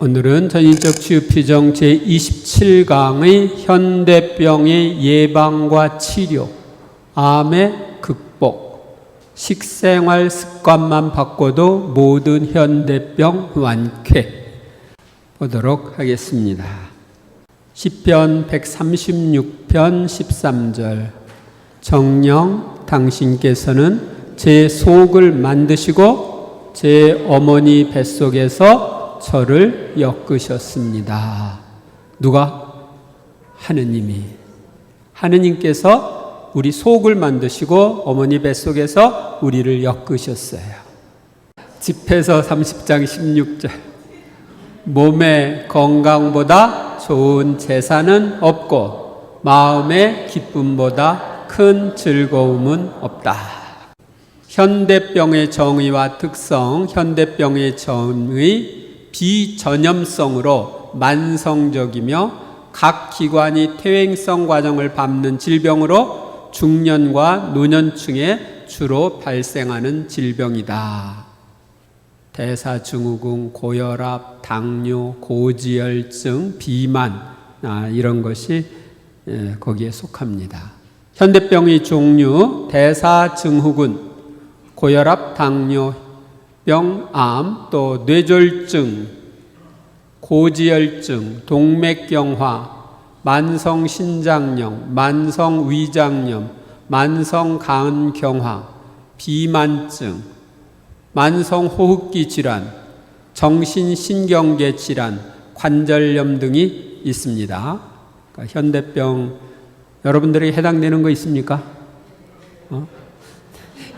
오늘은 전인적 치유피정 제27강의 현대병의 예방과 치료, 암의 극복, 식생활 습관만 바꿔도 모든 현대병 완쾌 보도록 하겠습니다. 시편 136편 13절 정녕 당신께서는 제 속을 만드시고 제 어머니 뱃속에서 저를 엮으셨습니다. 누가? 하느님께서 우리 속을 만드시고 어머니 뱃속에서 우리를 엮으셨어요. 집회서 30장 16절 몸의 건강보다 좋은 재산은 없고 마음의 기쁨보다 큰 즐거움은 없다. 현대병의 정의와 특성, 현대병의 정의 비전염성으로 만성적이며 각 기관이 퇴행성 과정을 밟는 질병으로 중년과 노년층에 주로 발생하는 질병이다. 대사증후군, 고혈압, 당뇨, 고지혈증, 비만 이런 것이 거기에 속합니다. 현대병의 종류, 대사증후군, 고혈압, 당뇨, 암, 또 뇌졸중, 고지혈증, 동맥경화, 만성신장염, 만성위장염, 만성간경화, 비만증, 만성호흡기 질환, 정신신경계 질환, 관절염 등이 있습니다. 그러니까 현대병 여러분들에게 해당되는 거 있습니까?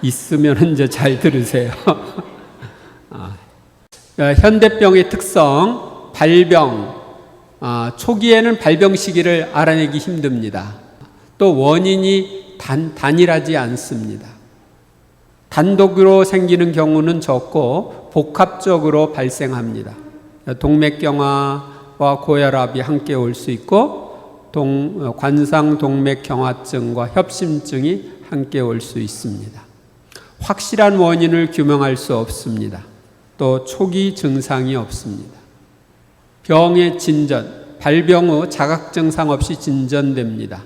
있으면 이제 잘 들으세요. 현대병의 특성, 발병, 초기에는 발병 시기를 알아내기 힘듭니다. 또 원인이 단일하지 않습니다. 단독으로 생기는 경우는 적고 복합적으로 발생합니다. 동맥경화와 고혈압이 함께 올 수 있고 관상동맥경화증과 협심증이 함께 올 수 있습니다. 확실한 원인을 규명할 수 없습니다. 또 초기 증상이 없습니다. 병의 진전, 발병 후 자각 증상 없이 진전됩니다.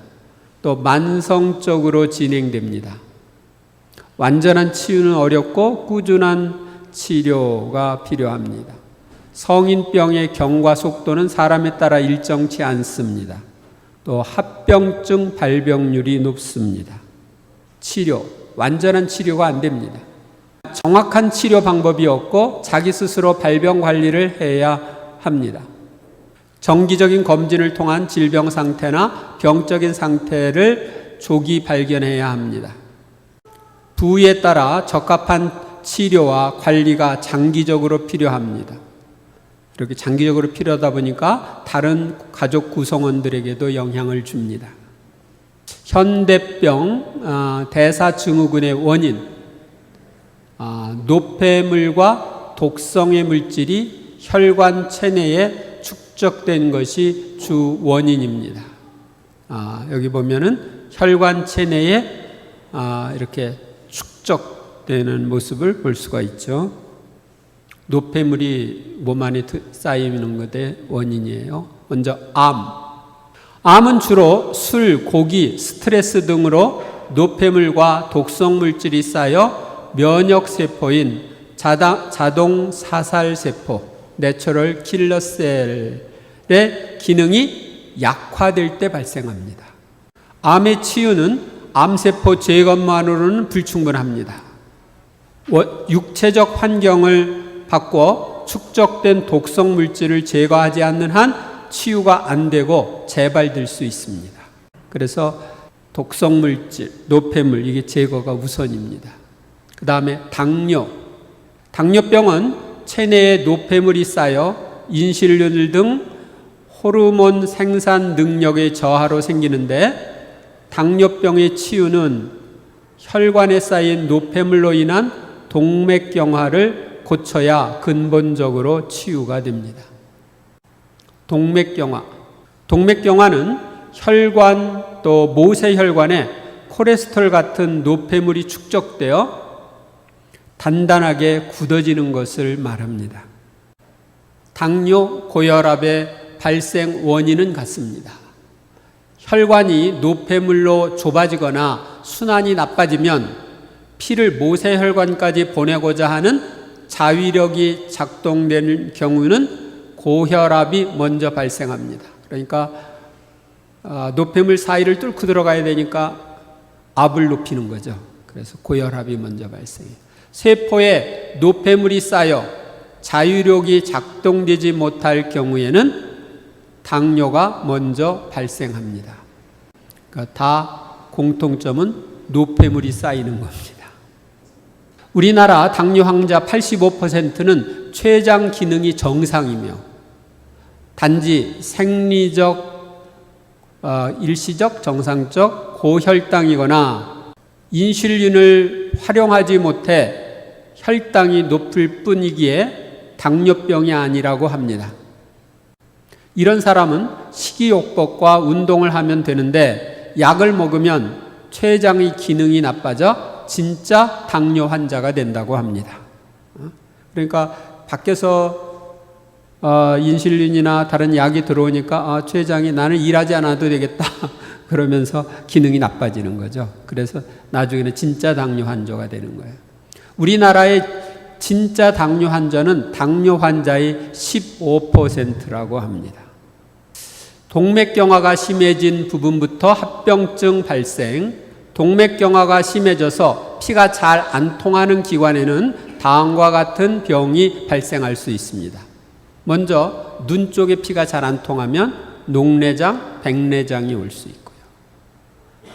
또 만성적으로 진행됩니다. 완전한 치유는 어렵고 꾸준한 치료가 필요합니다. 성인병의 경과 속도는 사람에 따라 일정치 않습니다. 또 합병증 발병률이 높습니다. 치료, 완전한 치료가 안 됩니다. 정확한 치료 방법이 없고 자기 스스로 발병 관리를 해야 합니다. 정기적인 검진을 통한 질병 상태나 병적인 상태를 조기 발견해야 합니다. 부위에 따라 적합한 치료와 관리가 장기적으로 필요합니다. 이렇게 장기적으로 필요하다 보니까 다른 가족 구성원들에게도 영향을 줍니다. 현대병 대사증후군의 원인, 노폐물과 독성의 물질이 혈관 체내에 축적된 것이 주 원인입니다. 여기 보면은 혈관 체내에 이렇게 축적되는 모습을 볼 수가 있죠. 노폐물이 몸 안에 쌓이는 것의 원인이에요. 먼저 암은 주로 술, 고기, 스트레스 등으로 노폐물과 독성 물질이 쌓여 면역세포인 자동사살세포, 내추럴 킬러셀의 기능이 약화될 때 발생합니다. 암의 치유는 암세포 제거만으로는 불충분합니다. 육체적 환경을 바꿔 축적된 독성 물질을 제거하지 않는 한 치유가 안 되고 재발될 수 있습니다. 그래서 독성 물질, 노폐물 이게 제거가 우선입니다. 그 다음에 당뇨병은 체내에 노폐물이 쌓여 인슐린 등 호르몬 생산 능력의 저하로 생기는데 당뇨병의 치유는 혈관에 쌓인 노폐물로 인한 동맥경화를 고쳐야 근본적으로 치유가 됩니다. 동맥경화는 혈관 또 모세혈관에 콜레스테롤 같은 노폐물이 축적되어 단단하게 굳어지는 것을 말합니다. 당뇨, 고혈압의 발생 원인은 같습니다. 혈관이 노폐물로 좁아지거나 순환이 나빠지면 피를 모세혈관까지 보내고자 하는 자위력이 작동되는 경우는 고혈압이 먼저 발생합니다. 그러니까 노폐물 사이를 뚫고 들어가야 되니까 압을 높이는 거죠. 그래서 고혈압이 먼저 발생해요. 세포에 노폐물이 쌓여 자위력이 작동되지 못할 경우에는 당뇨가 먼저 발생합니다. 그러니까 다 공통점은 노폐물이 쌓이는 겁니다. 우리나라 당뇨 환자 85%는 췌장 기능이 정상이며 단지 생리적, 일시적, 정상적 고혈당이거나 인슐린을 활용하지 못해 혈당이 높을 뿐이기에 당뇨병이 아니라고 합니다. 이런 사람은 식이요법과 운동을 하면 되는데 약을 먹으면 췌장의 기능이 나빠져 진짜 당뇨 환자가 된다고 합니다. 그러니까 밖에서 인슐린이나 다른 약이 들어오니까 췌장이 나는 일하지 않아도 되겠다 그러면서 기능이 나빠지는 거죠. 그래서 나중에는 진짜 당뇨 환자가 되는 거예요. 우리나라의 진짜 당뇨 환자는 당뇨 환자의 15%라고 합니다. 동맥경화가 심해진 부분부터 합병증 발생, 동맥경화가 심해져서 피가 잘 안 통하는 기관에는 다음과 같은 병이 발생할 수 있습니다. 먼저 눈 쪽에 피가 잘 안 통하면 녹내장, 백내장이 올 수 있고요.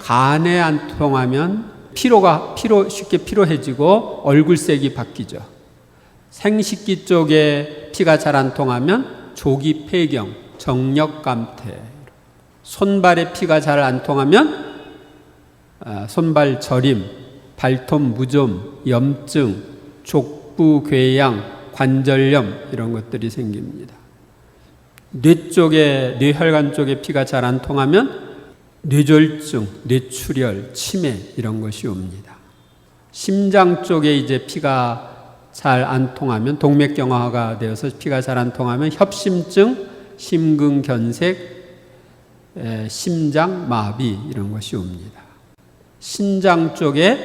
간에 안 통하면 쉽게 피로해지고 얼굴색이 바뀌죠. 생식기 쪽에 피가 잘 안 통하면 조기 폐경, 정력감퇴, 손발에 피가 잘 안 통하면 손발 저림, 발톱 무좀, 염증, 족부궤양, 관절염 이런 것들이 생깁니다. 뇌혈관 쪽에 피가 잘 안 통하면 뇌졸중, 뇌출혈, 치매 이런 것이 옵니다. 심장 쪽에 이제 피가 잘 안 통하면 동맥경화가 되어서 피가 잘 안 통하면 협심증, 심근경색, 심장마비 이런 것이 옵니다. 신장 쪽에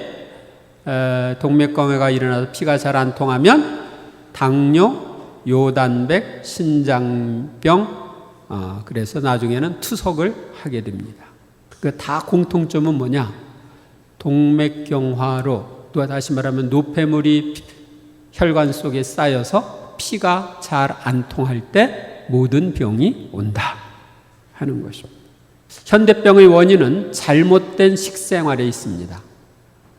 동맥경화가 일어나서 피가 잘 안 통하면 당뇨, 요단백, 신장병, 그래서 나중에는 투석을 하게 됩니다. 다 공통점은 뭐냐? 동맥경화로, 또 다시 말하면 노폐물이 혈관 속에 쌓여서 피가 잘 안 통할 때 모든 병이 온다 하는 것입니다. 현대병의 원인은 잘못된 식생활에 있습니다.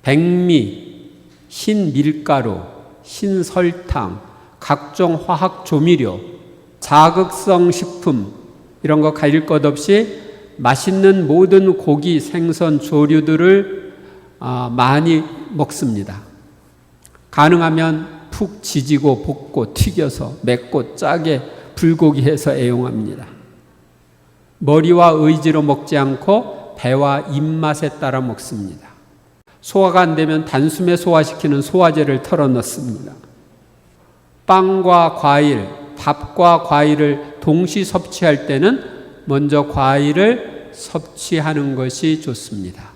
백미, 흰 밀가루, 흰 설탕, 각종 화학 조미료, 자극성 식품 이런 거 가릴 것 없이 맛있는 모든 고기, 생선, 조류들을 많이 먹습니다. 가능하면 푹 지지고 볶고 튀겨서 맵고 짜게 불고기 해서 애용합니다. 머리와 의지로 먹지 않고 배와 입맛에 따라 먹습니다. 소화가 안 되면 단숨에 소화시키는 소화제를 털어 넣습니다. 빵과 과일, 밥과 과일을 동시 섭취할 때는 먼저 과일을 섭취하는 것이 좋습니다.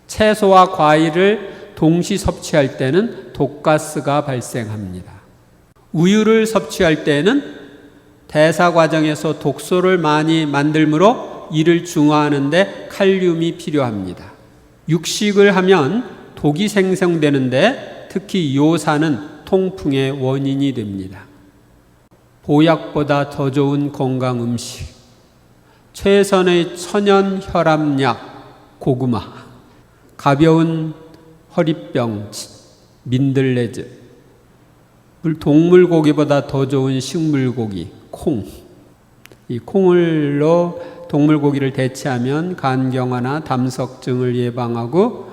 채소와 과일을 동시 섭취할 때는 독가스가 발생합니다. 우유를 섭취할 때는 대사 과정에서 독소를 많이 만들므로 이를 중화하는 데 칼륨이 필요합니다. 육식을 하면 독이 생성되는데 특히 요산은 통풍의 원인이 됩니다. 보약보다 더 좋은 건강 음식, 최선의 천연 혈압약, 고구마, 가벼운 허리병, 민들레즙, 동물고기보다 더 좋은 식물고기, 콩. 이 콩을로 동물고기를 대체하면 간경화나 담석증을 예방하고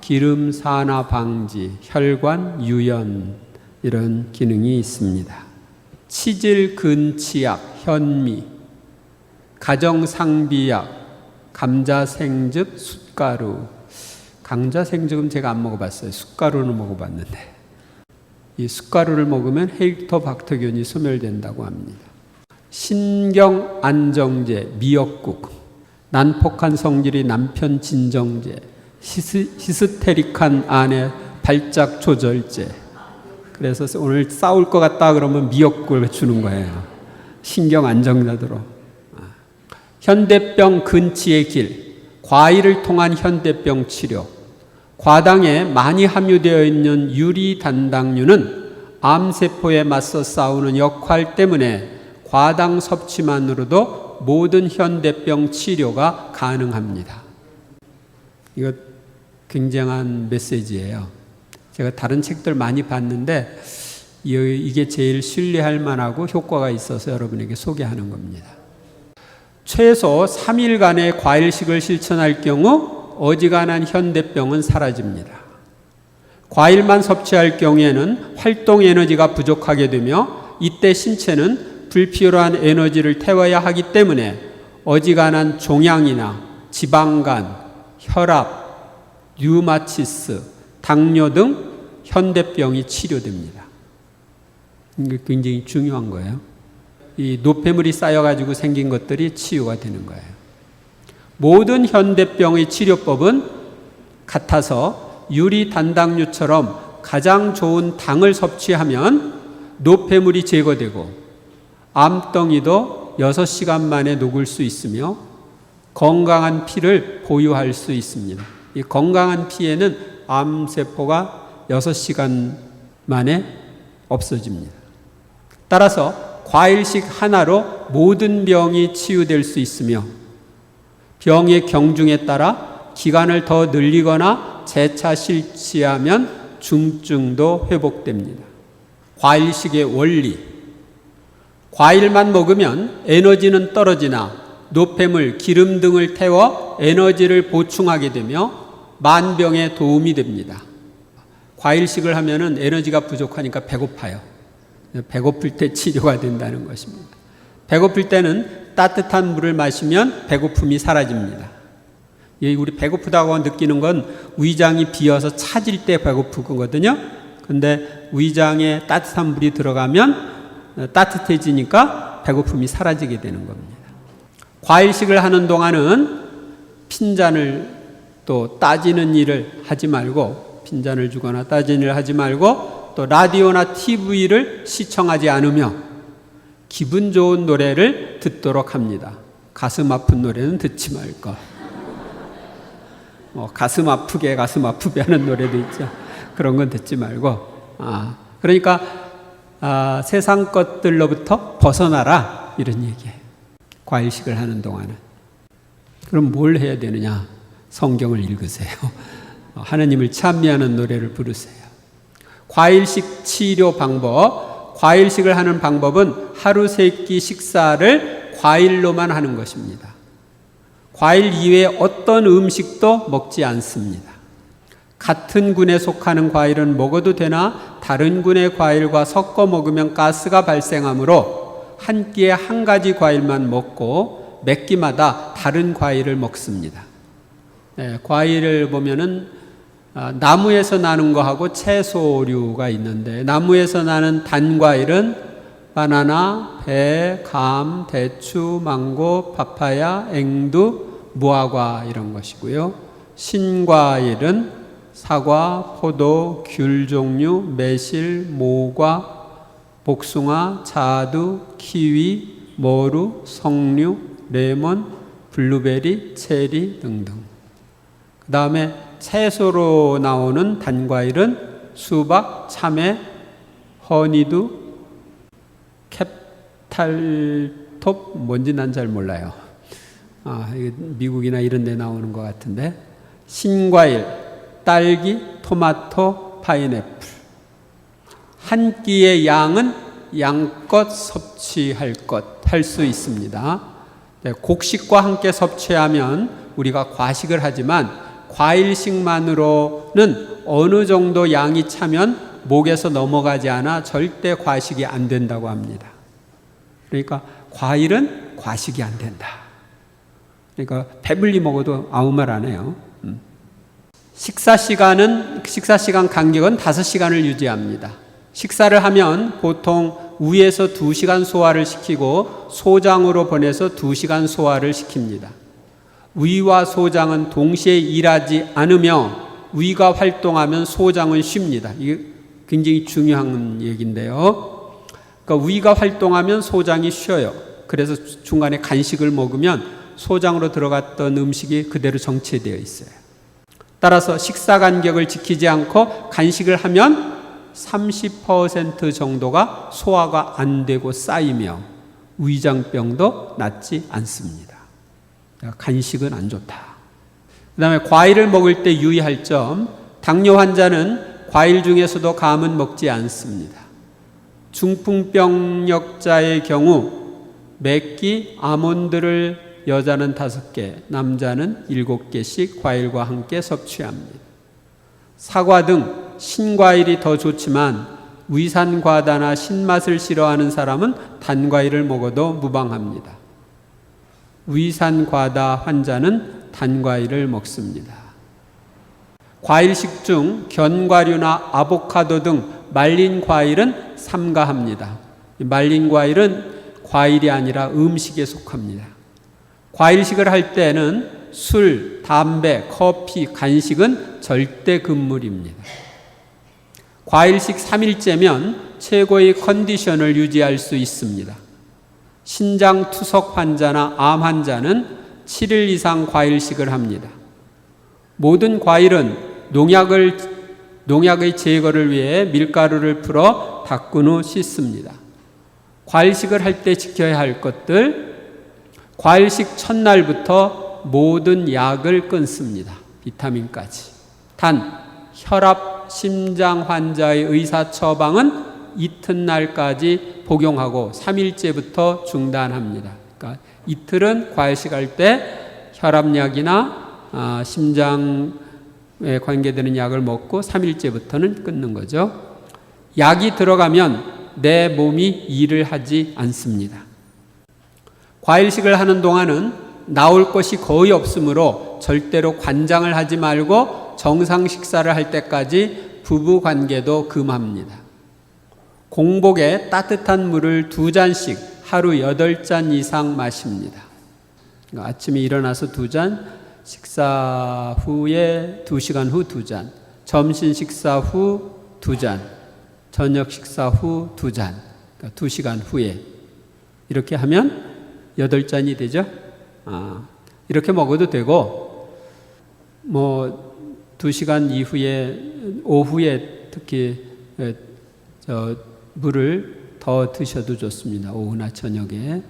기름 산화 방지, 혈관 유연 이런 기능이 있습니다. 치질 근치약, 현미, 가정상비약, 감자생즙, 숯가루. 감자생즙은 제가 안 먹어봤어요. 숯가루는 먹어봤는데. 이 숟가루를 먹으면 헬리코박터균이 소멸된다고 합니다. 신경안정제, 미역국, 난폭한 성질이 남편 진정제, 히스테릭한 아내 발작 조절제. 그래서 오늘 싸울 것 같다 그러면 미역국을 주는 거예요. 신경안정자도록. 현대병 근치의 길, 과일을 통한 현대병 치료. 과당에 많이 함유되어 있는 유리단당류는 암세포에 맞서 싸우는 역할 때문에 과당 섭취만으로도 모든 현대병 치료가 가능합니다. 이거 굉장한 메시지예요. 제가 다른 책들 많이 봤는데 이게 제일 신뢰할 만하고 효과가 있어서 여러분에게 소개하는 겁니다. 최소 3일간의 과일식을 실천할 경우 어지간한 현대병은 사라집니다. 과일만 섭취할 경우에는 활동 에너지가 부족하게 되며 이때 신체는 불필요한 에너지를 태워야 하기 때문에 어지간한 종양이나 지방간, 혈압, 류마티스, 당뇨 등 현대병이 치료됩니다. 이게 굉장히 중요한 거예요. 이 노폐물이 쌓여가지고 생긴 것들이 치유가 되는 거예요. 모든 현대병의 치료법은 같아서 유리단당류처럼 가장 좋은 당을 섭취하면 노폐물이 제거되고 암덩이도 6시간 만에 녹을 수 있으며 건강한 피를 보유할 수 있습니다. 이 건강한 피에는 암세포가 6시간 만에 없어집니다. 따라서 과일식 하나로 모든 병이 치유될 수 있으며 병의 경중에 따라 기간을 더 늘리거나 재차 실시하면 중증도 회복됩니다. 과일식의 원리. 과일만 먹으면 에너지는 떨어지나 노폐물, 기름 등을 태워 에너지를 보충하게 되며 만병에 도움이 됩니다. 과일식을 하면은 에너지가 부족하니까 배고파요. 배고플 때 치료가 된다는 것입니다. 배고플 때는 따뜻한 물을 마시면 배고픔이 사라집니다. 우리 배고프다고 느끼는 건 위장이 비어서 차질 때 배고프거든요. 근데 위장에 따뜻한 물이 들어가면 따뜻해지니까 배고픔이 사라지게 되는 겁니다. 과일식을 하는 동안은 핀잔을 또 따지는 일을 하지 말고, 핀잔을 주거나 따지는 일을 하지 말고 또 라디오나 TV를 시청하지 않으며 기분 좋은 노래를 듣도록 합니다. 가슴 아픈 노래는 듣지 말 것. 가슴 아프게 하는 노래도 있죠. 그런 건 듣지 말고. 그러니까 세상 것들로부터 벗어나라 이런 얘기예요. 과일식을 하는 동안은. 그럼 뭘 해야 되느냐? 성경을 읽으세요. 하나님을 찬미하는 노래를 부르세요. 과일식 치료 방법. 과일식을 하는 방법은 하루 3끼 식사를 과일로만 하는 것입니다. 과일 이외에 어떤 음식도 먹지 않습니다. 같은 군에 속하는 과일은 먹어도 되나 다른 군의 과일과 섞어 먹으면 가스가 발생하므로 한 끼에 한 가지 과일만 먹고 몇 끼마다 다른 과일을 먹습니다. 과일을 보면은 나무에서 나는 거하고 채소류가 있는데 나무에서 나는 단과일은 바나나, 배, 감, 대추, 망고, 파파야, 앵두, 무화과 이런 것이고요. 신과일은 사과, 포도, 귤 종류, 매실, 모과, 복숭아, 자두, 키위, 머루, 석류, 레몬, 블루베리, 체리 등등. 그 다음에 채소로 나오는 단과일은 수박, 참외, 허니두, 캡탈톱, 뭔지 난 잘 몰라요. 이게 미국이나 이런 데 나오는 것 같은데. 신과일, 딸기, 토마토, 파인애플. 한 끼의 양은 양껏 섭취할 할 수 있습니다. 곡식과 함께 섭취하면 우리가 과식을 하지만 과일식만으로는 어느 정도 양이 차면 목에서 넘어가지 않아 절대 과식이 안 된다고 합니다. 그러니까 과일은 과식이 안 된다. 그러니까 배불리 먹어도 아무 말 안 해요. 식사 시간 간격은 5시간을 유지합니다. 식사를 하면 보통 위에서 2시간 소화를 시키고 소장으로 보내서 2시간 소화를 시킵니다. 위와 소장은 동시에 일하지 않으며 위가 활동하면 소장은 쉽니다. 이게 굉장히 중요한 얘기인데요. 그러니까 위가 활동하면 소장이 쉬어요. 그래서 중간에 간식을 먹으면 소장으로 들어갔던 음식이 그대로 정체되어 있어요. 따라서 식사 간격을 지키지 않고 간식을 하면 30% 정도가 소화가 안 되고 쌓이며 위장병도 낫지 않습니다. 간식은 안 좋다. 그 다음에 과일을 먹을 때 유의할 점, 당뇨 환자는 과일 중에서도 감은 먹지 않습니다. 중풍병력자의 경우 맵기 아몬드를 여자는 5개, 남자는 7개씩 과일과 함께 섭취합니다. 사과 등 신과일이 더 좋지만 위산과다나 신맛을 싫어하는 사람은 단과일을 먹어도 무방합니다. 위산과다 환자는 단과일을 먹습니다. 과일식 중 견과류나 아보카도 등 말린 과일은 삼가합니다. 말린 과일은 과일이 아니라 음식에 속합니다. 과일식을 할 때는 술, 담배, 커피, 간식은 절대 금물입니다. 과일식 3일째면 최고의 컨디션을 유지할 수 있습니다. 신장 투석 환자나 암 환자는 7일 이상 과일식을 합니다. 모든 과일은 농약의 제거를 위해 밀가루를 풀어 닦은 후 씻습니다. 과일식을 할 때 지켜야 할 것들, 과일식 첫날부터 모든 약을 끊습니다. 비타민까지. 단, 혈압, 심장 환자의 의사 처방은 이튿날까지 복용하고 3일째부터 중단합니다. 그러니까 이틀은 과일식할 때 혈압약이나 심장에 관계되는 약을 먹고 3일째부터는 끊는 거죠. 약이 들어가면 내 몸이 일을 하지 않습니다. 과일식을 하는 동안은 나올 것이 거의 없으므로 절대로 관장을 하지 말고 정상 식사를 할 때까지 부부 관계도 금합니다. 공복에 따뜻한 물을 2잔씩 하루 8잔 이상 마십니다. 아침에 일어나서 2잔, 식사 후에 2시간 후 2잔, 점심 식사 후 2잔, 저녁 식사 후 2잔, 그러니까 2시간 후에 이렇게 하면 8잔이 되죠. 이렇게 먹어도 되고 2시간 이후에 오후에 특히 물을 더 드셔도 좋습니다. 오후나 저녁에.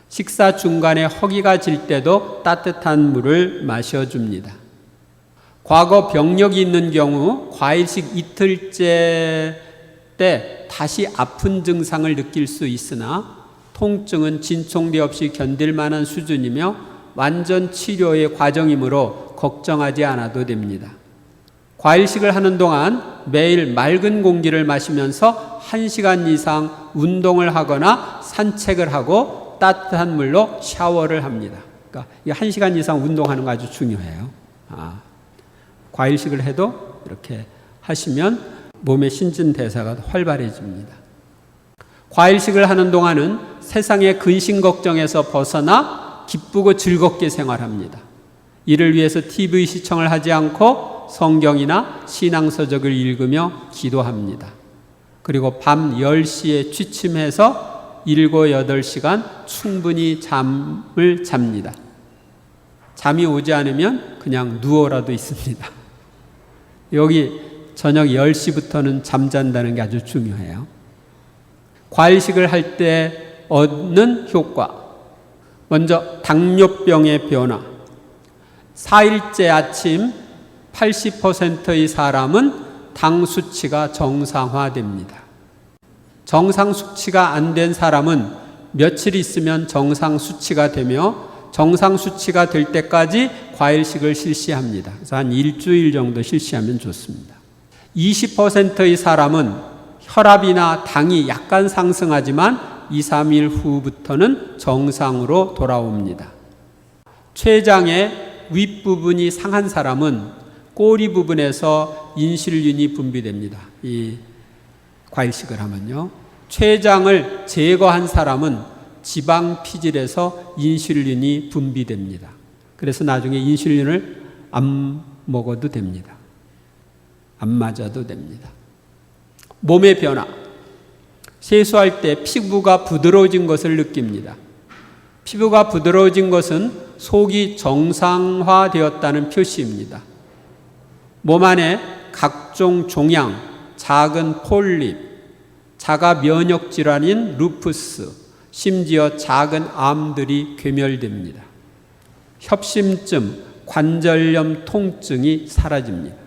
식사 중간에 허기가 질 때도 따뜻한 물을 마셔줍니다. 과거 병력이 있는 경우 과일식 이틀째 때 다시 아픈 증상을 느낄 수 있으나 통증은 진통제 없이 견딜 만한 수준이며 완전 치료의 과정이므로 걱정하지 않아도 됩니다. 과일식을 하는 동안 매일 맑은 공기를 마시면서 1시간 이상 운동을 하거나 산책을 하고 따뜻한 물로 샤워를 합니다. 그러니까 1시간 이상 운동하는 거 아주 중요해요. 과일식을 해도 이렇게 하시면 몸의 신진대사가 활발해집니다. 과일식을 하는 동안은 세상의 근심 걱정에서 벗어나 기쁘고 즐겁게 생활합니다. 이를 위해서 TV 시청을 하지 않고 성경이나 신앙서적을 읽으며 기도합니다. 그리고 밤 10시에 취침해서 7, 8시간 충분히 잠을 잡니다. 잠이 오지 않으면 그냥 누워라도 있습니다. 여기 저녁 10시부터는 잠잔다는 게 아주 중요해요. 과일식을 할 때 얻는 효과. 먼저 당뇨병의 변화. 4일째 아침 80%의 사람은 당 수치가 정상화됩니다. 정상 수치가 안 된 사람은 며칠 있으면 정상 수치가 되며 정상 수치가 될 때까지 과일식을 실시합니다. 그래서 한 일주일 정도 실시하면 좋습니다. 20%의 사람은 혈압이나 당이 약간 상승하지만 2, 3일 후부터는 정상으로 돌아옵니다. 췌장의 윗부분이 상한 사람은 꼬리 부분에서 인슐린이 분비됩니다. 이 과일식을 하면요. 췌장을 제거한 사람은 지방 피질에서 인슐린이 분비됩니다. 그래서 나중에 인슐린을 안 먹어도 됩니다. 안 맞아도 됩니다. 몸의 변화. 세수할 때 피부가 부드러워진 것을 느낍니다. 피부가 부드러워진 것은 속이 정상화되었다는 표시입니다. 몸 안에 각종 종양, 작은 폴립, 자가 면역 질환인 루푸스, 심지어 작은 암들이 괴멸됩니다. 협심증, 관절염 통증이 사라집니다.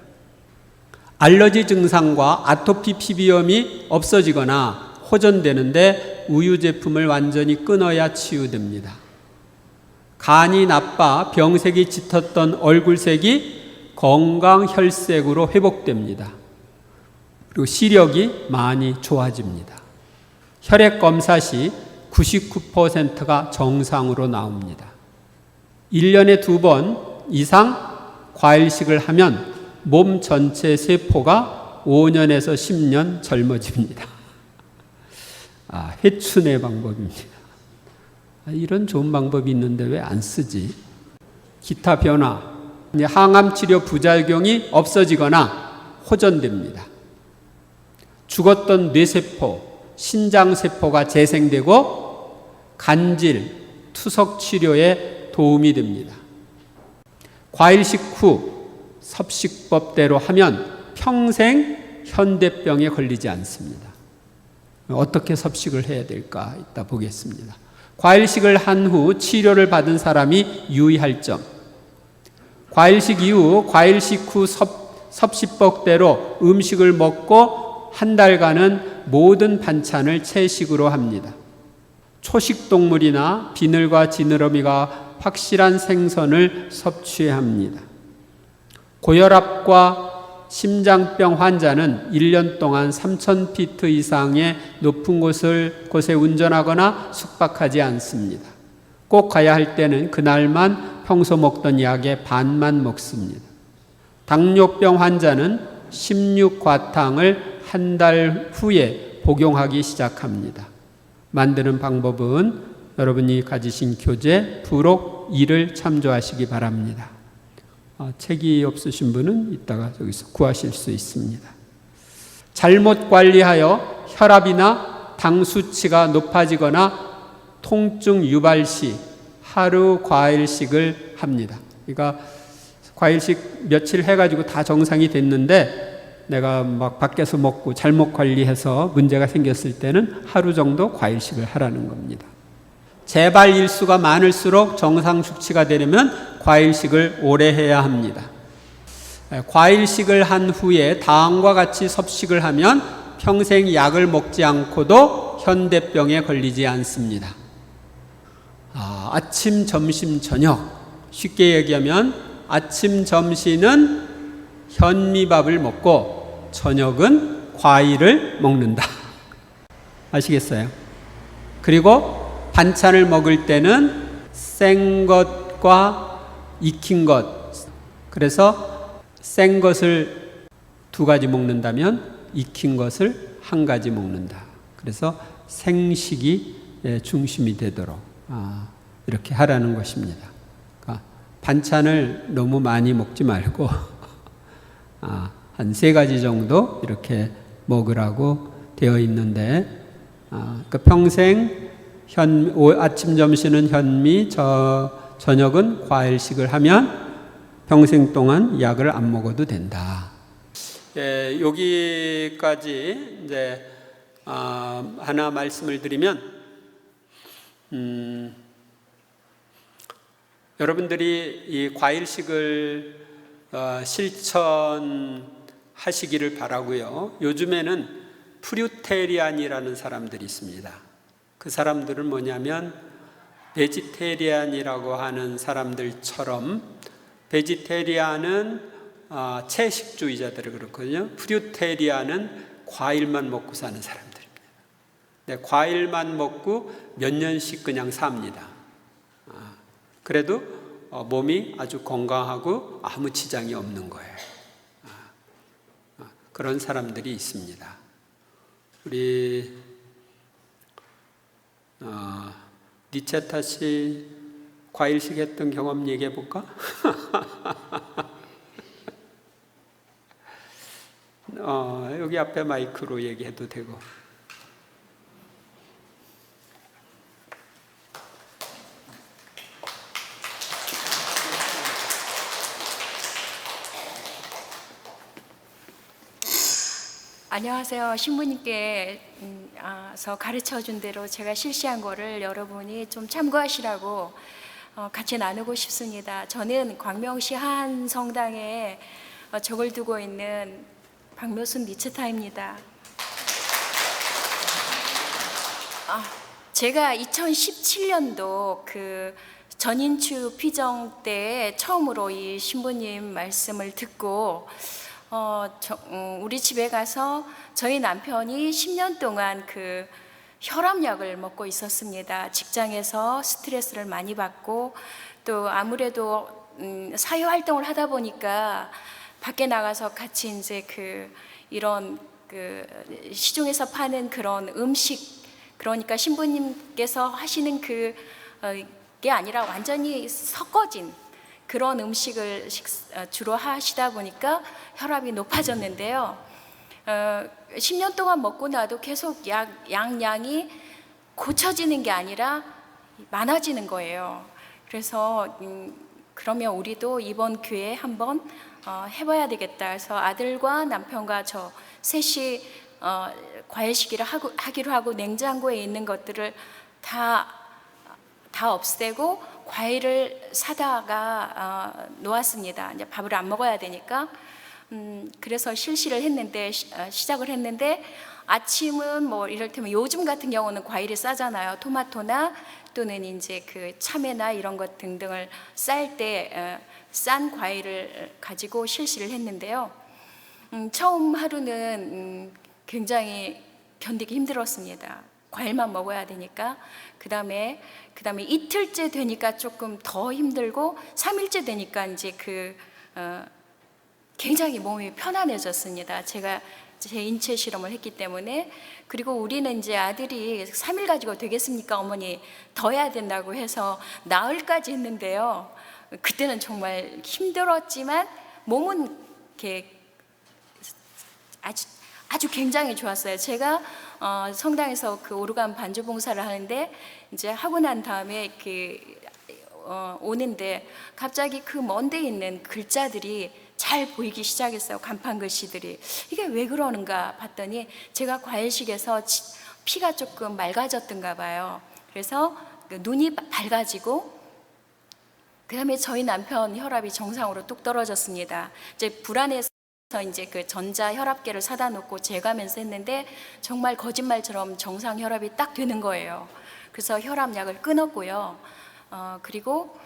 알러지 증상과 아토피 피부염이 없어지거나 호전되는데 우유 제품을 완전히 끊어야 치유됩니다. 간이 나빠 병색이 짙었던 얼굴색이 건강 혈색으로 회복됩니다. 그리고 시력이 많이 좋아집니다. 혈액 검사 시 99%가 정상으로 나옵니다. 1년에 2번 이상 과일식을 하면 몸 전체 세포가 5년에서 10년 젊어집니다. 회춘의 방법입니다. 이런 좋은 방법이 있는데 왜 안 쓰지? 기타 변화, 항암 치료 부작용이 없어지거나 호전됩니다. 죽었던 뇌세포, 신장세포가 재생되고 간질, 투석 치료에 도움이 됩니다. 과일식 후 섭식법대로 하면 평생 현대병에 걸리지 않습니다. 어떻게 섭식을 해야 될까? 이따 보겠습니다. 과일식을 한 후 치료를 받은 사람이 유의할 점. 과일식 이후, 과일식 후 섭식법대로 음식을 먹고 한 달간은 모든 반찬을 채식으로 합니다. 초식동물이나 비늘과 지느러미가 확실한 생선을 섭취해야 합니다. 고혈압과 심장병 환자는 1년 동안 3,000피트 이상의 높은 곳에 운전하거나 숙박하지 않습니다. 꼭 가야 할 때는 그날만 평소 먹던 약의 반만 먹습니다. 당뇨병 환자는 16과탕을 한 달 후에 복용하기 시작합니다. 만드는 방법은 여러분이 가지신 교재 부록 2를 참조하시기 바랍니다. 책이 없으신 분은 이따가 저기서 구하실 수 있습니다. 잘못 관리하여 혈압이나 당 수치가 높아지거나 통증 유발 시 하루 과일식을 합니다. 그러니까 과일식 며칠 해가지고 다 정상이 됐는데 내가 막 밖에서 먹고 잘못 관리해서 문제가 생겼을 때는 하루 정도 과일식을 하라는 겁니다. 재발 일수가 많을수록 정상 수치가 되려면 과일식을 오래 해야 합니다. 과일식을 한 후에 다음과 같이 섭식을 하면 평생 약을 먹지 않고도 현대병에 걸리지 않습니다. 아침, 점심, 저녁. 쉽게 얘기하면 아침, 점심은 현미밥을 먹고 저녁은 과일을 먹는다. 아시겠어요? 그리고 반찬을 먹을 때는 생 것과 익힌 것. 그래서 생 것을 2가지 먹는다면 익힌 것을 1가지 먹는다. 그래서 생식이 중심이 되도록 이렇게 하라는 것입니다. 그러니까 반찬을 너무 많이 먹지 말고 한 3가지 정도 이렇게 먹으라고 되어 있는데 그러니까 평생 아침, 점심은 현미, 저녁은 과일식을 하면 평생 동안 약을 안 먹어도 된다. 여기까지 이제 하나 말씀을 드리면 여러분들이 이 과일식을 실천하시기를 바라고요. 요즘에는 프루테리안이라는 사람들이 있습니다. 그 사람들은 뭐냐면 베지테리안이라고 하는 사람들처럼 베지테리안은 채식주의자들을 그렇거든요. 프루테리안은 과일만 먹고 사는 사람들입니다. 네, 과일만 먹고 몇 년씩 그냥 삽니다. 그래도 몸이 아주 건강하고 아무 지장이 없는 거예요. 그런 사람들이 있습니다. 우리 니체타 씨 과일식 했던 경험 얘기해 볼까? 여기 앞에 마이크로 얘기해도 되고. 안녕하세요. 신부님께서 가르쳐준 대로 제가 실시한 거를 여러분이 좀 참고하시라고 같이 나누고 싶습니다. 저는 광명시 한 성당에 적을 두고 있는 박묘순 니체타입니다. 제가 2017년도 그 전인추 피정 때에 처음으로 이 신부님 말씀을 듣고 우리 집에 가서 저희 남편이 10년 동안 그 혈압약을 먹고 있었습니다. 직장에서 스트레스를 많이 받고 또 아무래도 사회 활동을 하다 보니까 밖에 나가서 같이 이제 이런 시중에서 파는 그런 음식, 그러니까 신부님께서 하시는 게 아니라 완전히 섞어진 그런 음식을 주로 하시다 보니까 혈압이 높아졌는데요. 10년 동안 먹고 나도 계속 양이 고쳐지는 게 아니라 많아지는 거예요. 그래서 그러면 우리도 이번 기회에 한번 해봐야 되겠다 해서 아들과 남편과 저 셋이 과일식이를 하기로 하고 냉장고에 있는 것들을 다 없애고 과일을 사다가 놓았습니다. 이제 밥을 안 먹어야 되니까. 그래서 시작을 했는데 아침은 뭐 이를테면 요즘 같은 경우는 과일이 싸잖아요. 토마토나 또는 이제 그 참외나 이런 것 등등을 쌀 때 싼 과일을 가지고 실시를 했는데요. 처음 하루는 굉장히 견디기 힘들었습니다. 과일만 먹어야 되니까. 그 다음에 이틀째 되니까 조금 더 힘들고 3일째 되니까 이제 굉장히 몸이 편안해졌습니다. 제가 제 인체 실험을 했기 때문에. 그리고 우리는 이제 아들이 3일 가지고 되겠습니까 어머니, 더 해야 된다고 해서 나흘까지 했는데요. 그때는 정말 힘들었지만 몸은 이렇게 아주 굉장히 좋았어요. 제가 성당에서 그 오르간 반주 봉사를 하는데 이제 하고 난 다음에 오는데 갑자기 그 먼 데 있는 글자들이 잘 보이기 시작했어요. 간판 글씨들이. 이게 왜 그러는가 봤더니 제가 과일식에서 피가 조금 맑아졌던가 봐요. 그래서 눈이 밝아지고 그다음에 저희 남편 혈압이 정상으로 뚝 떨어졌습니다. 이제 불안해서 이제 그 전자 혈압계를 사다 놓고 재가면서 했는데 정말 거짓말처럼 정상 혈압이 딱 되는 거예요. 그래서 혈압약을 끊었고요. 그리고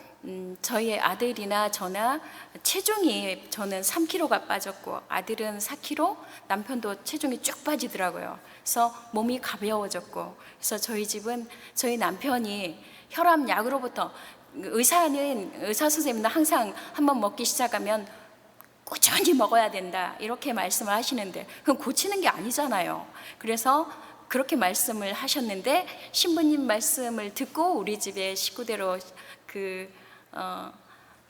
저희 아들이나 저나 체중이, 저는 3kg가 빠졌고 아들은 4kg, 남편도 체중이 쭉 빠지더라고요. 그래서 몸이 가벼워졌고, 그래서 저희 집은 저희 남편이 혈압약으로부터, 의사 선생님은 항상 한번 먹기 시작하면 꾸준히 먹어야 된다 이렇게 말씀을 하시는데 그건 고치는 게 아니잖아요. 그래서 그렇게 말씀을 하셨는데 신부님 말씀을 듣고 우리 집에 식구대로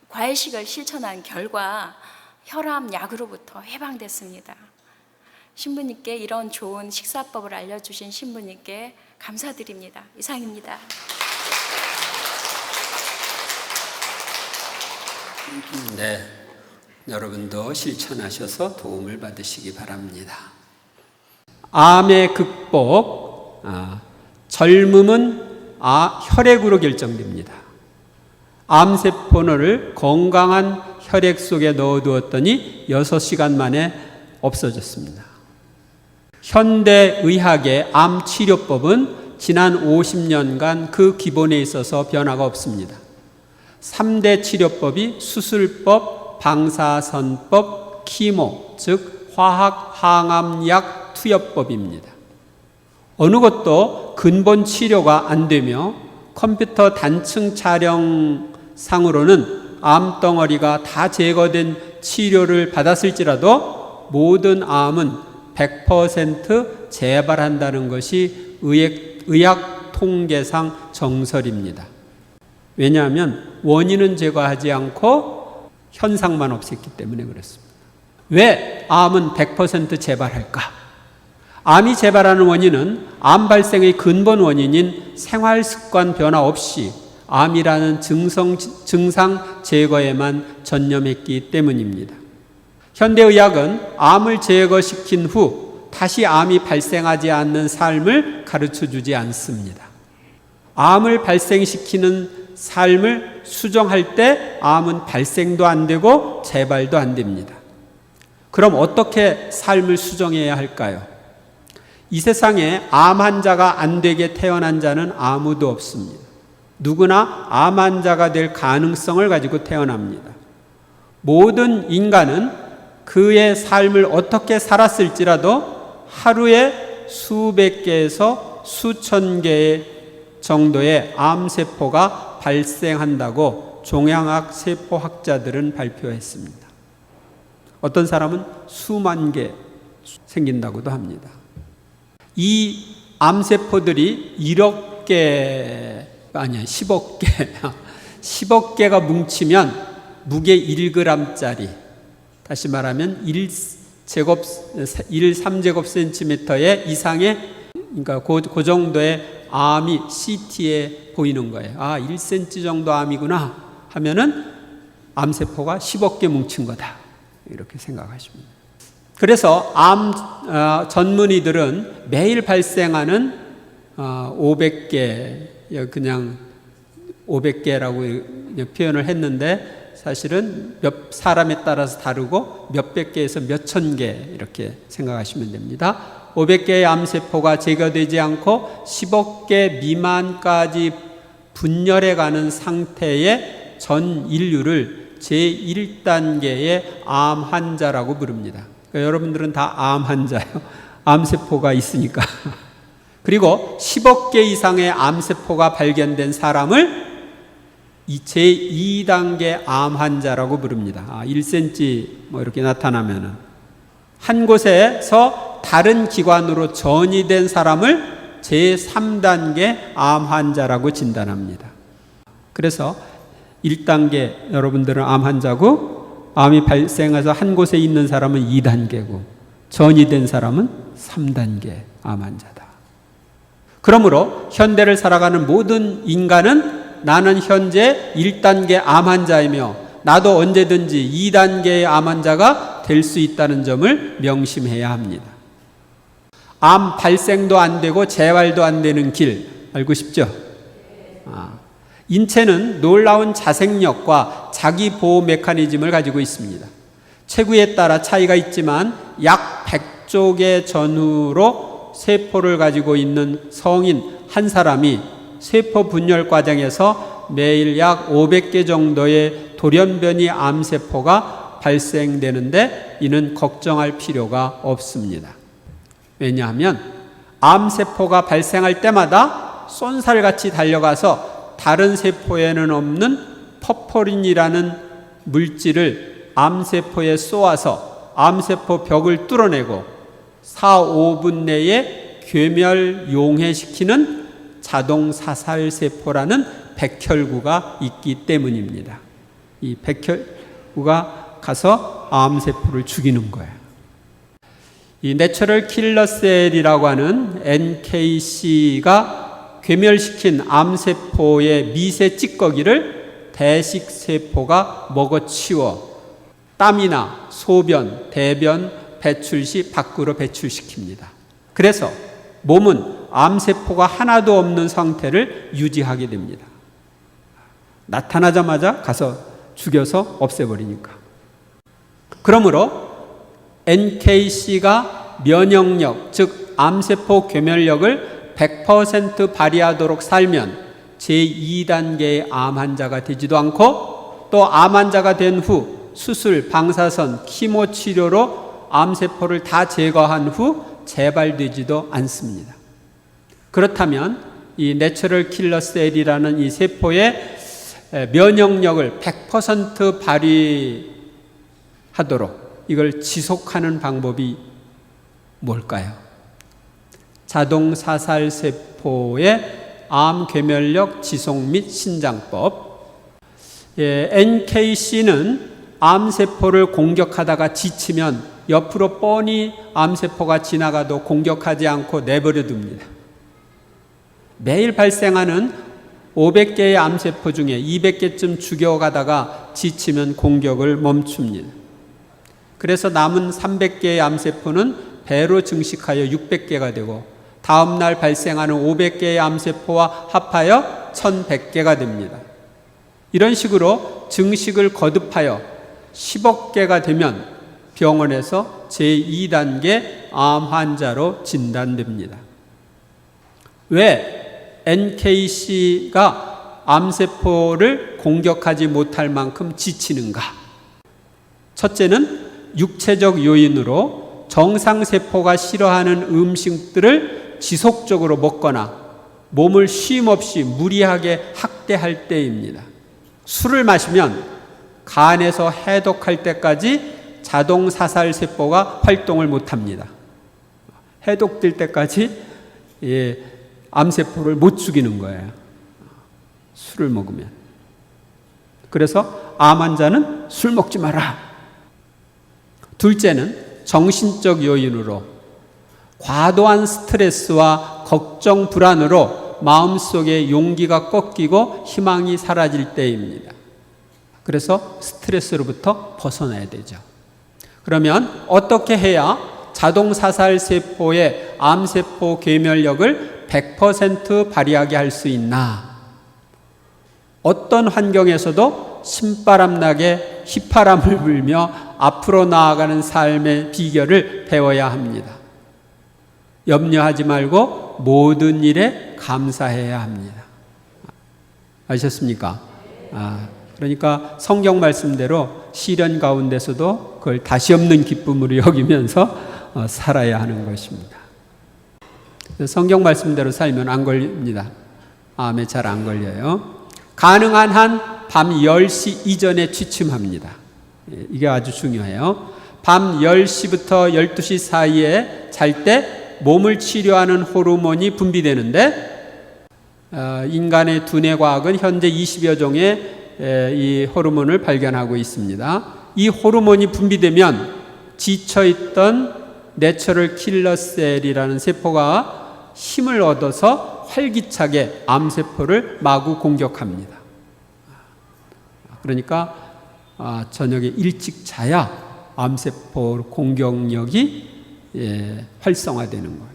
과일식을 실천한 결과 혈압약으로부터 해방됐습니다. 신부님께 이런 좋은 식사법을 알려주신 신부님께 감사드립니다. 이상입니다. 네, 여러분도 실천하셔서 도움을 받으시기 바랍니다. 암의 극복, 젊음은 혈액으로 결정됩니다. 암세포를 건강한 혈액 속에 넣어두었더니 6시간 만에 없어졌습니다. 현대의학의 암치료법은 지난 50년간 그 기본에 있어서 변화가 없습니다. 3대 치료법이 수술법, 방사선법, 키모, 즉 화학-항암약 투여법입니다. 어느 것도 근본 치료가 안 되며 컴퓨터 단층 촬영상으로는 암덩어리가 다 제거된 치료를 받았을지라도 모든 암은 100% 재발한다는 것이 의학 통계상 정설입니다. 왜냐하면 원인은 제거하지 않고 현상만 없앴기 때문에 그렇습니다. 왜 암은 100% 재발할까? 암이 재발하는 원인은 암 발생의 근본 원인인 생활 습관 변화 없이 암이라는 증상 제거에만 전념했기 때문입니다. 현대의학은 암을 제거시킨 후 다시 암이 발생하지 않는 삶을 가르쳐 주지 않습니다. 암을 발생시키는 삶을 수정할 때 암은 발생도 안 되고 재발도 안 됩니다. 그럼 어떻게 삶을 수정해야 할까요? 이 세상에 암 환자가 안 되게 태어난 자는 아무도 없습니다. 누구나 암 환자가 될 가능성을 가지고 태어납니다. 모든 인간은 그의 삶을 어떻게 살았을지라도 하루에 수백 개에서 수천 개 정도의 암세포가 발생한다고 종양학 세포학자들은 발표했습니다. 어떤 사람은 수만 개 생긴다고도 합니다. 이 암세포들이 1억 개, 아니야, 10억 개, 10억 개가 뭉치면 무게 1g짜리, 다시 말하면 1.3제곱센티미터의 이상의, 그러니까 그 정도의 암이 CT에 보이는 거예요. 아, 1cm 정도 암이구나 하면은 암세포가 10억 개 뭉친 거다. 이렇게 생각하십니다. 그래서 암 전문의들은 매일 발생하는 500개, 그냥 500개라고 표현을 했는데 사실은 몇 사람에 따라서 다르고 몇백 개에서 몇천 개 이렇게 생각하시면 됩니다. 500개의 암세포가 제거되지 않고 10억 개 미만까지 분열해 가는 상태의 전 인류를 제1단계의 암 환자라고 부릅니다. 그러니까 여러분들은 다 암 환자예요. 암세포가 있으니까. 그리고 10억 개 이상의 암세포가 발견된 사람을 제2단계 암 환자라고 부릅니다. 1cm 뭐 이렇게 나타나면은 한 곳에서 다른 기관으로 전이된 사람을 제3단계 암 환자라고 진단합니다. 그래서 1단계 여러분들은 암 환자고, 암이 발생해서 한 곳에 있는 사람은 2단계고 전이된 사람은 3단계 암 환자다. 그러므로 현대를 살아가는 모든 인간은 나는 현재 1단계 암 환자이며 나도 언제든지 2단계의 암 환자가 될 수 있다는 점을 명심해야 합니다. 암 발생도 안 되고 재활도 안 되는 길 알고 싶죠? 인체는 놀라운 자생력과 자기 보호 메커니즘을 가지고 있습니다. 체구에 따라 차이가 있지만 약 100조 개 전후로 세포를 가지고 있는 성인 한 사람이 세포 분열 과정에서 매일 약 500개 정도의 돌연변이 암세포가 발생되는데 이는 걱정할 필요가 없습니다. 왜냐하면 암세포가 발생할 때마다 쏜살같이 달려가서 다른 세포에는 없는 퍼포린이라는 물질을 암세포에 쏘아서 암세포 벽을 뚫어내고 4, 5분 내에 괴멸 용해시키는 자동 사살세포라는 백혈구가 있기 때문입니다. 이 백혈구가 가서 암세포를 죽이는 거예요. 이 내추럴 킬러 셀이라고 하는 NKC가 괴멸시킨 암세포의 미세 찌꺼기를 대식세포가 먹어치워 땀이나 소변, 대변 배출 시 밖으로 배출시킵니다. 그래서 몸은 암세포가 하나도 없는 상태를 유지하게 됩니다. 나타나자마자 가서 죽여서 없애버리니까. 그러므로 NKC가 면역력, 즉 암세포 괴멸력을 100% 발휘하도록 살면 제2단계의 암 환자가 되지도 않고 또 암 환자가 된 후 수술, 방사선, 키모 치료로 암세포를 다 제거한 후 재발되지도 않습니다. 그렇다면 이 내추럴 킬러 셀이라는 이 세포의 면역력을 100% 발휘하도록 이걸 지속하는 방법이 뭘까요? 자동사살세포의 암 괴멸력 지속 및 신장법. NKC는 암세포를 공격하다가 지치면 옆으로 뻔히 암세포가 지나가도 공격하지 않고 내버려 둡니다. 매일 발생하는 500개의 암세포 중에 200개쯤 죽여가다가 지치면 공격을 멈춥니다. 그래서 남은 300개의 암세포는 배로 증식하여 600개가 되고 다음 날 발생하는 500개의 암세포와 합하여 1100개가 됩니다. 이런 식으로 증식을 거듭하여 10억 개가 되면 병원에서 제2단계 암 환자로 진단됩니다. 왜 NKC가 암세포를 공격하지 못할 만큼 지치는가? 첫째는 육체적 요인으로 정상세포가 싫어하는 음식들을 지속적으로 먹거나 몸을 쉼없이 무리하게 학대할 때입니다. 술을 마시면 간에서 해독할 때까지 자동사살세포가 활동을 못합니다. 해독될 때까지 암세포를 못 죽이는 거예요. 술을 먹으면. 그래서 암 환자는 술 먹지 마라. 둘째는 정신적 요인으로 과도한 스트레스와 걱정, 불안으로 마음속에 용기가 꺾이고 희망이 사라질 때입니다. 그래서 스트레스로부터 벗어나야 되죠. 그러면 어떻게 해야 자동사살세포의 암세포 괴멸력을 100% 발휘하게 할 수 있나? 어떤 환경에서도 신바람나게 휘파람을 불며 앞으로 나아가는 삶의 비결을 배워야 합니다. 염려하지 말고 모든 일에 감사해야 합니다. 아셨습니까? 그러니까 성경 말씀대로 시련 가운데서도 그걸 다시 없는 기쁨으로 여기면서 살아야 하는 것입니다. 성경 말씀대로 살면 안 걸립니다. 암에 잘 안 걸려요. 가능한 한 밤 10시 이전에 취침합니다. 이게 아주 중요해요. 밤 10시부터 12시 사이에 잘 때 몸을 치료하는 호르몬이 분비되는데 인간의 두뇌과학은 현재 20여 종의 이 호르몬을 발견하고 있습니다. 이 호르몬이 분비되면 지쳐있던 내추럴 킬러 셀이라는 세포가 힘을 얻어서 활기차게 암세포를 마구 공격합니다. 그러니까 저녁에 일찍 자야 암세포 공격력이 활성화되는 거예요.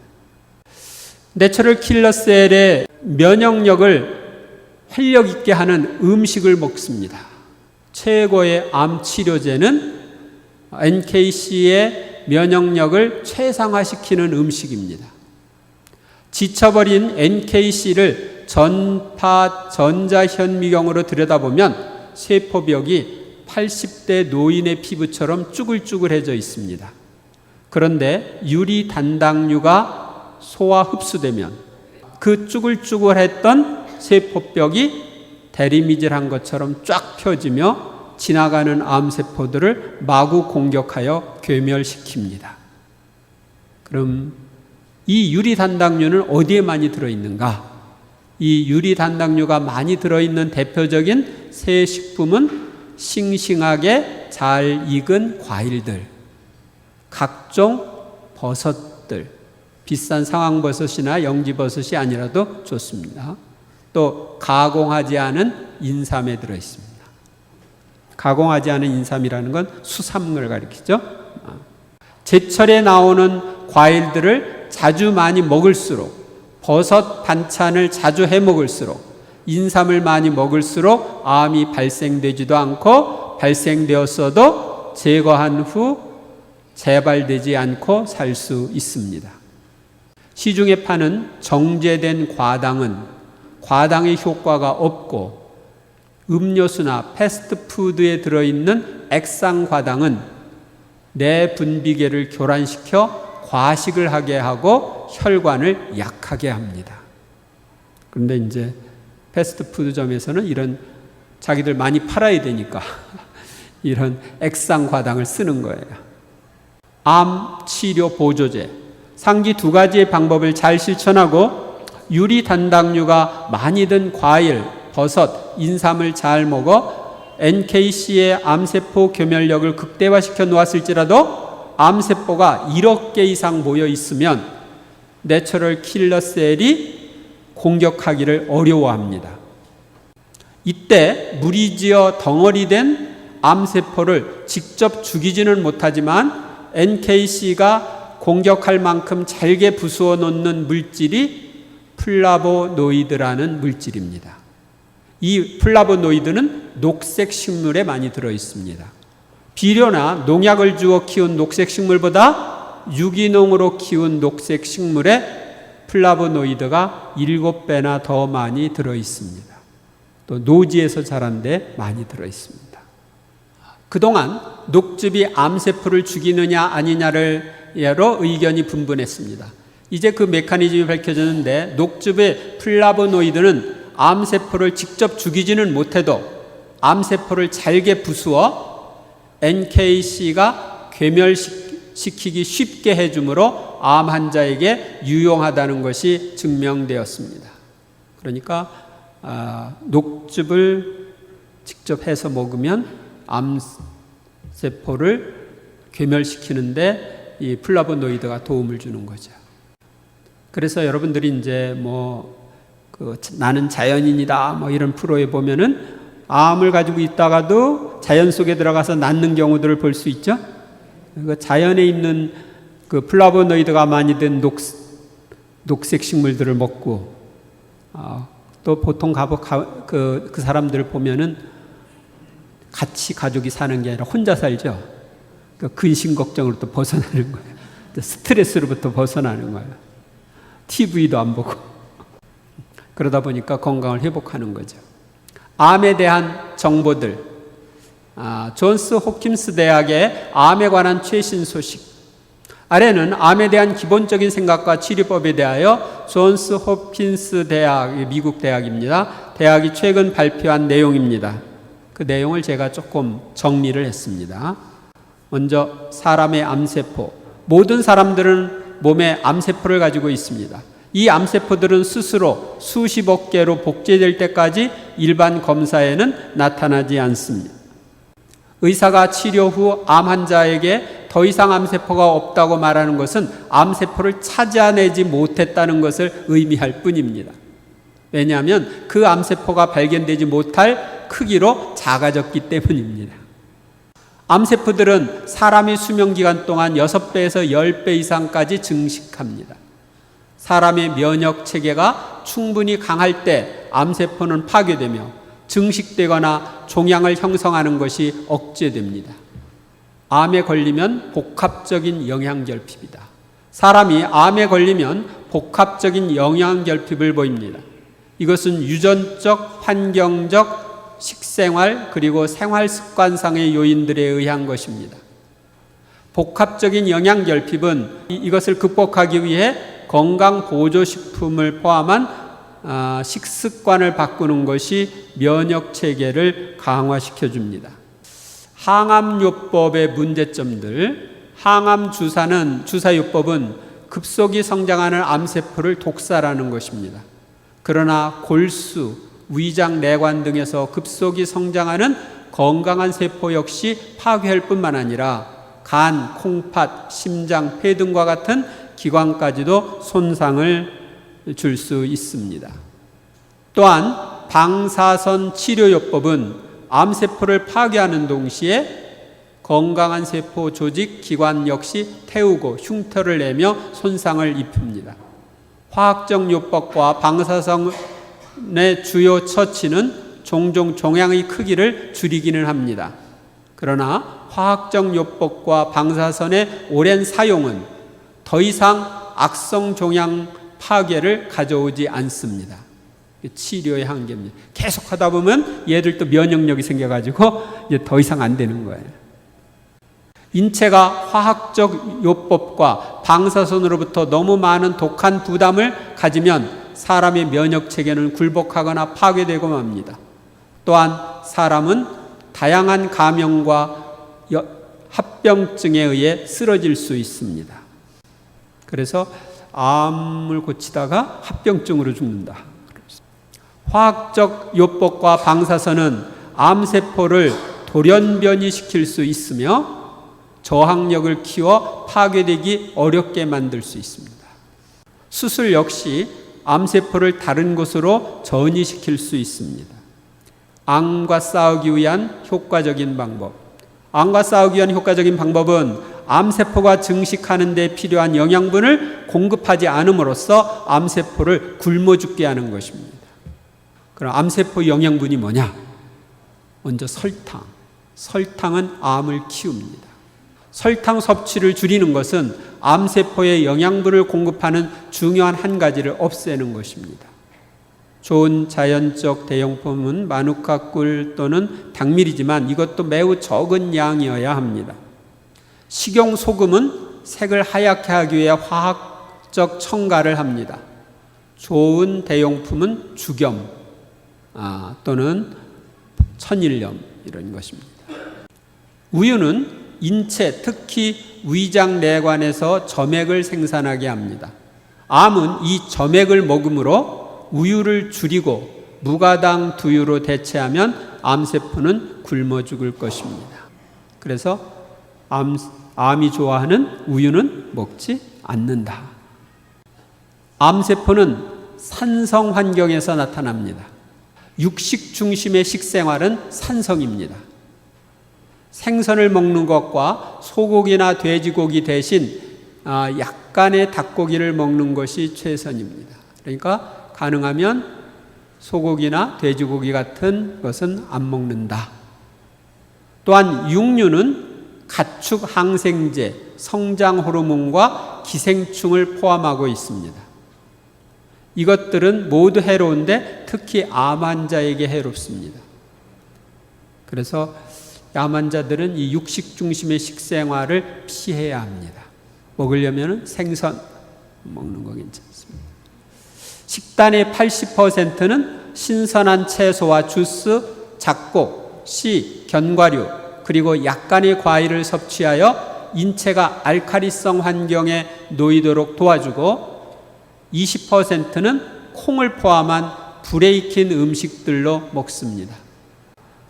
내추럴 킬러 셀의 면역력을 활력 있게 하는 음식을 먹습니다. 최고의 암 치료제는 NKC의 면역력을 최상화시키는 음식입니다. 지쳐버린 NKC를 전파 전자현미경으로 들여다보면 세포벽이 80대 노인의 피부처럼 쭈글쭈글해져 있습니다. 그런데 유리 단당류가 소화 흡수되면 그 쭈글쭈글했던 세포벽이 대리미질한 것처럼 쫙 펴지며 지나가는 암세포들을 마구 공격하여 괴멸시킵니다. 그럼 이 유리 단당류는 어디에 많이 들어있는가? 이 유리 단당류가 많이 들어있는 대표적인 새 식품은 싱싱하게 잘 익은 과일들, 각종 버섯들, 비싼 상황버섯이나 영지버섯이 아니라도 좋습니다. 또 가공하지 않은 인삼에 들어있습니다. 가공하지 않은 인삼이라는 건 수산물을 가리키죠. 제철에 나오는 과일들을 자주 많이 먹을수록, 버섯 반찬을 자주 해 먹을수록, 인삼을 많이 먹을수록 암이 발생되지도 않고 발생되었어도 제거한 후 재발되지 않고 살 수 있습니다. 시중에 파는 정제된 과당은 과당의 효과가 없고 음료수나 패스트푸드에 들어있는 액상과당은 내 분비계를 교란시켜 과식을 하게 하고 혈관을 약하게 합니다. 그런데 이제 패스트푸드점에서는 이런 자기들 많이 팔아야 되니까 이런 액상과당을 쓰는 거예요. 암 치료 보조제, 상기 두 가지의 방법을 잘 실천하고 유리 단당류가 많이 든 과일, 버섯, 인삼을 잘 먹어 NKC의 암세포 교멸력을 극대화시켜 놓았을지라도 암세포가 1억 개 이상 모여 있으면 내추럴 킬러 셀이 공격하기를 어려워합니다. 이때 무리지어 덩어리된 암세포를 직접 죽이지는 못하지만 NKC가 공격할 만큼 잘게 부수어 놓는 물질이 플라보노이드라는 물질입니다. 이 플라보노이드는 녹색 식물에 많이 들어 있습니다. 비료나 농약을 주어 키운 녹색 식물보다 유기농으로 키운 녹색 식물에 플라보노이드가 7배나 더 많이 들어 있습니다. 또 노지에서 자란 데 많이 들어 있습니다. 그동안 녹즙이 암세포를 죽이느냐 아니냐로 의견이 분분했습니다. 이제 그 메커니즘이 밝혀졌는데 녹즙의 플라보노이드는 암세포를 직접 죽이지는 못해도 암세포를 잘게 부수어 NKC가 괴멸시키기 쉽게 해주므로 암 환자에게 유용하다는 것이 증명되었습니다. 그러니까 녹즙을 직접 해서 먹으면 암세포를 괴멸시키는데 이 플라보노이드가 도움을 주는 거죠. 그래서 여러분들이 이제 나는 자연인이다 이런 프로에 보면은 암을 가지고 있다가도 자연 속에 들어가서 낫는 경우들을 볼 수 있죠. 그 자연에 있는 그 플라보노이드가 많이 든 녹색 식물들을 먹고 또 보통 그 사람들을 보면은 같이 가족이 사는 게 아니라 혼자 살죠. 그 근심 걱정으로부터 벗어나는 거예요. 스트레스로부터 벗어나는 거예요. TV도 안 보고 그러다 보니까 건강을 회복하는 거죠. 암에 대한 정보들, 존스 홉킨스 대학의 암에 관한 최신 소식. 아래는 암에 대한 기본적인 생각과 치료법에 대하여 존스 홉킨스 대학, 미국 대학입니다. 대학이 최근 발표한 내용입니다. 그 내용을 제가 조금 정리를 했습니다. 먼저 사람의 암세포. 모든 사람들은 몸에 암세포를 가지고 있습니다. 이 암세포들은 스스로 수십억 개로 복제될 때까지 일반 검사에는 나타나지 않습니다. 의사가 치료 후 암 환자에게 더 이상 암세포가 없다고 말하는 것은 암세포를 찾아내지 못했다는 것을 의미할 뿐입니다. 왜냐하면 그 암세포가 발견되지 못할 크기로 작아졌기 때문입니다. 암세포들은 사람의 수명기간 동안 6배에서 10배 이상까지 증식합니다. 사람의 면역체계가 충분히 강할 때 암세포는 파괴되며 증식되거나 종양을 형성하는 것이 억제됩니다. 암에 걸리면 복합적인 영양결핍이다. 사람이 암에 걸리면 복합적인 영양결핍을 보입니다. 이것은 유전적, 환경적, 식생활 그리고 생활습관상의 요인들에 의한 것입니다. 복합적인 영양결핍은 이것을 극복하기 위해 건강보조식품을 포함한 식습관을 바꾸는 것이 면역체계를 강화시켜줍니다. 항암요법의 문제점들. 주사요법은 급속히 성장하는 암세포를 독살하는 것입니다. 그러나 골수, 위장 내관 등에서 급속히 성장하는 건강한 세포 역시 파괴할 뿐만 아니라 간, 콩팥, 심장, 폐 등과 같은 기관까지도 손상을 줄 수 있습니다. 또한 방사선 치료요법은 암세포를 파괴하는 동시에 건강한 세포 조직, 기관 역시 태우고 흉터를 내며 손상을 입힙니다. 화학적 요법과 방사선의 주요 처치는 종종 종양의 크기를 줄이기는 합니다. 그러나 화학적 요법과 방사선의 오랜 사용은 더 이상 악성 종양 파괴를 가져오지 않습니다. 치료의 한계입니다. 계속 하다 보면 얘들도 면역력이 생겨가지고 이제 더 이상 안 되는 거예요. 인체가 화학적 요법과 방사선으로부터 너무 많은 독한 부담을 가지면 사람의 면역 체계는 굴복하거나 파괴되고 맙니다. 또한 사람은 다양한 감염과 합병증에 의해 쓰러질 수 있습니다. 그래서 암을 고치다가 합병증으로 죽는다. 화학적 요법과 방사선은 암세포를 돌연변이시킬 수 있으며 저항력을 키워 파괴되기 어렵게 만들 수 있습니다. 수술 역시 암세포를 다른 곳으로 전이시킬 수 있습니다. 암과 싸우기 위한 효과적인 방법. 암과 싸우기 위한 효과적인 방법은 암세포가 증식하는 데 필요한 영양분을 공급하지 않음으로써 암세포를 굶어 죽게 하는 것입니다. 그럼 암세포 영양분이 뭐냐? 먼저 설탕. 설탕은 암을 키웁니다. 설탕 섭취를 줄이는 것은 암세포에 영양분을 공급하는 중요한 한 가지를 없애는 것입니다. 좋은 자연적 대용품은 마누카 꿀 또는 닭밀이지만 이것도 매우 적은 양이어야 합니다. 식용 소금은 색을 하얗게 하기 위해 화학적 첨가를 합니다. 좋은 대용품은 죽염 또는 천일염 이런 것입니다. 우유는 인체, 특히 위장 내관에서 점액을 생산하게 합니다. 암은 이 점액을 먹음으로 우유를 줄이고 무가당 두유로 대체하면 암세포는 굶어 죽을 것입니다. 그래서 암이 좋아하는 우유는 먹지 않는다. 암세포는 산성 환경에서 나타납니다. 육식 중심의 식생활은 산성입니다. 생선을 먹는 것과 소고기나 돼지고기 대신 약간의 닭고기를 먹는 것이 최선입니다. 그러니까 가능하면 소고기나 돼지고기 같은 것은 안 먹는다. 또한 육류는 가축 항생제, 성장 호르몬과 기생충을 포함하고 있습니다. 이것들은 모두 해로운데 특히 암 환자에게 해롭습니다. 그래서 암 환자들은 이 육식 중심의 식생활을 피해야 합니다. 먹으려면 생선 먹는 거 괜찮습니다. 식단의 80%는 신선한 채소와 주스, 잡곡, 씨, 견과류, 그리고 약간의 과일을 섭취하여 인체가 알칼리성 환경에 놓이도록 도와주고 20%는 콩을 포함한 불에 익힌 음식들로 먹습니다.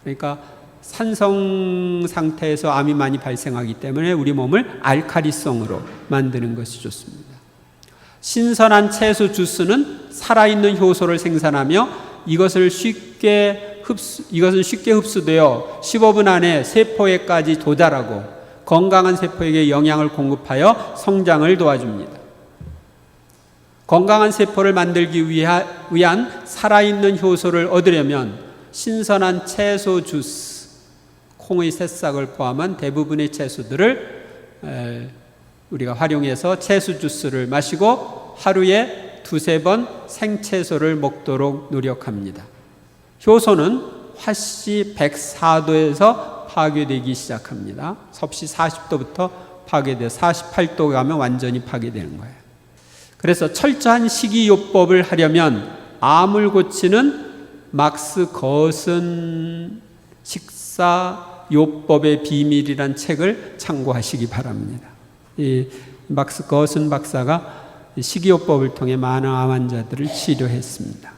그러니까 산성 상태에서 암이 많이 발생하기 때문에 우리 몸을 알칼리성으로 만드는 것이 좋습니다. 신선한 채소 주스는 살아있는 효소를 생산하며 이것은 쉽게 흡수되어 15분 안에 세포에까지 도달하고 건강한 세포에게 영양을 공급하여 성장을 도와줍니다. 건강한 세포를 만들기 위한 살아있는 효소를 얻으려면 신선한 채소 주스, 콩의 새싹을 포함한 대부분의 채소들을 우리가 활용해서 채소 주스를 마시고 하루에 두세 번 생채소를 먹도록 노력합니다. 효소는 화씨 104도에서 파괴되기 시작합니다. 섭씨 40도부터 파괴돼 48도 가면 완전히 파괴되는 거예요. 그래서 철저한 식이요법을 하려면 암을 고치는 막스 거슨 식사요법의 비밀이란 책을 참고하시기 바랍니다. 이 막스 거슨 박사가 식이요법을 통해 많은 암 환자들을 치료했습니다.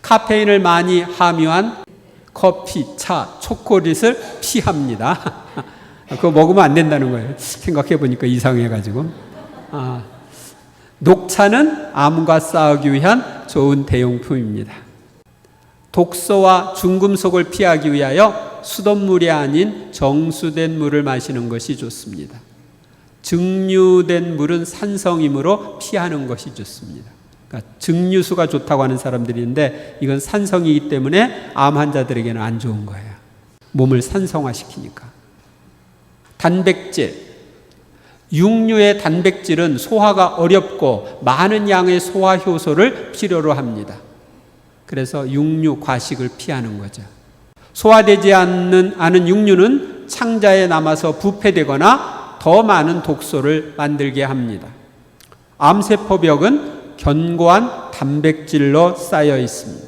카페인을 많이 함유한 커피, 차, 초콜릿을 피합니다. 그거 먹으면 안 된다는 거예요. 생각해 보니까 이상해가지고. 녹차는 암과 싸우기 위한 좋은 대용품입니다. 독소와 중금속을 피하기 위하여 수돗물이 아닌 정수된 물을 마시는 것이 좋습니다. 증류된 물은 산성이므로 피하는 것이 좋습니다. 그러니까 증류수가 좋다고 하는 사람들이 있는데 이건 산성이기 때문에 암 환자들에게는 안 좋은 거예요. 몸을 산성화시키니까. 단백질. 육류의 단백질은 소화가 어렵고 많은 양의 소화 효소를 필요로 합니다. 그래서 육류, 과식을 피하는 거죠. 소화되지 않은 육류는 창자에 남아서 부패되거나 더 많은 독소를 만들게 합니다. 암세포벽은 견고한 단백질로 쌓여 있습니다.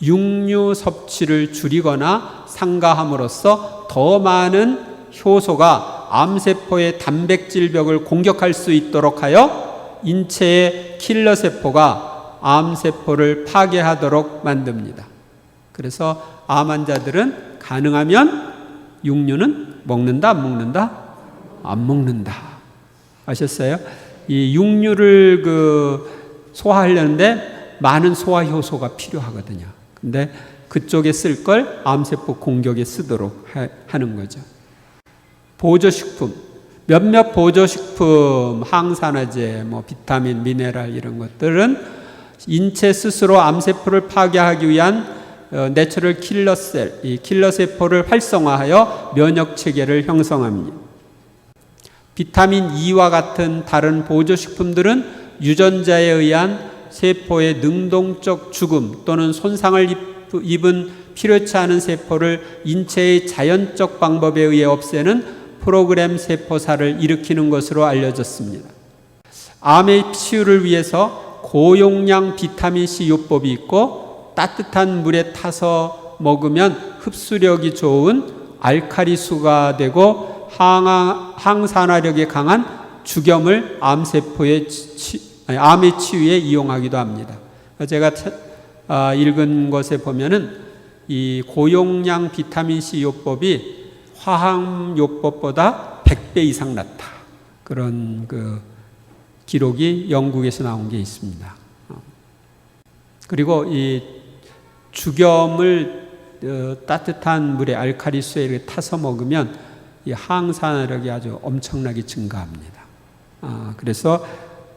육류 섭취를 줄이거나 상가함으로써 더 많은 효소가 암세포의 단백질벽을 공격할 수 있도록 하여 인체의 킬러세포가 암세포를 파괴하도록 만듭니다. 그래서 암 환자들은 가능하면 육류는 먹는다, 안 먹는다? 안 먹는다. 아셨어요? 이 육류를 소화하려는데 많은 소화 효소가 필요하거든요. 근데 그쪽에 쓸 걸 암세포 공격에 쓰도록 하는 거죠. 보조식품, 몇몇 보조식품, 항산화제, 비타민, 미네랄 이런 것들은 인체 스스로 암세포를 파괴하기 위한 내추럴 킬러셀, 이 킬러세포를 활성화하여 면역체계를 형성합니다. 비타민 E와 같은 다른 보조식품들은 유전자에 의한 세포의 능동적 죽음 또는 손상을 입은 필요치 않은 세포를 인체의 자연적 방법에 의해 없애는 프로그램 세포사를 일으키는 것으로 알려졌습니다. 암의 치유를 위해서 고용량 비타민C 요법이 있고 따뜻한 물에 타서 먹으면 흡수력이 좋은 알칼리수가 되고 항산화력이 강한 죽염을 암의 치유에 이용하기도 합니다. 제가 읽은 것에 보면은 이 고용량 비타민C 요법이 화학요법보다 100배 이상 낫다. 그런 기록이 영국에서 나온 게 있습니다. 그리고 이 죽염을 따뜻한 물에 알칼리수에 이렇게 타서 먹으면 이 항산화력이 아주 엄청나게 증가합니다. 그래서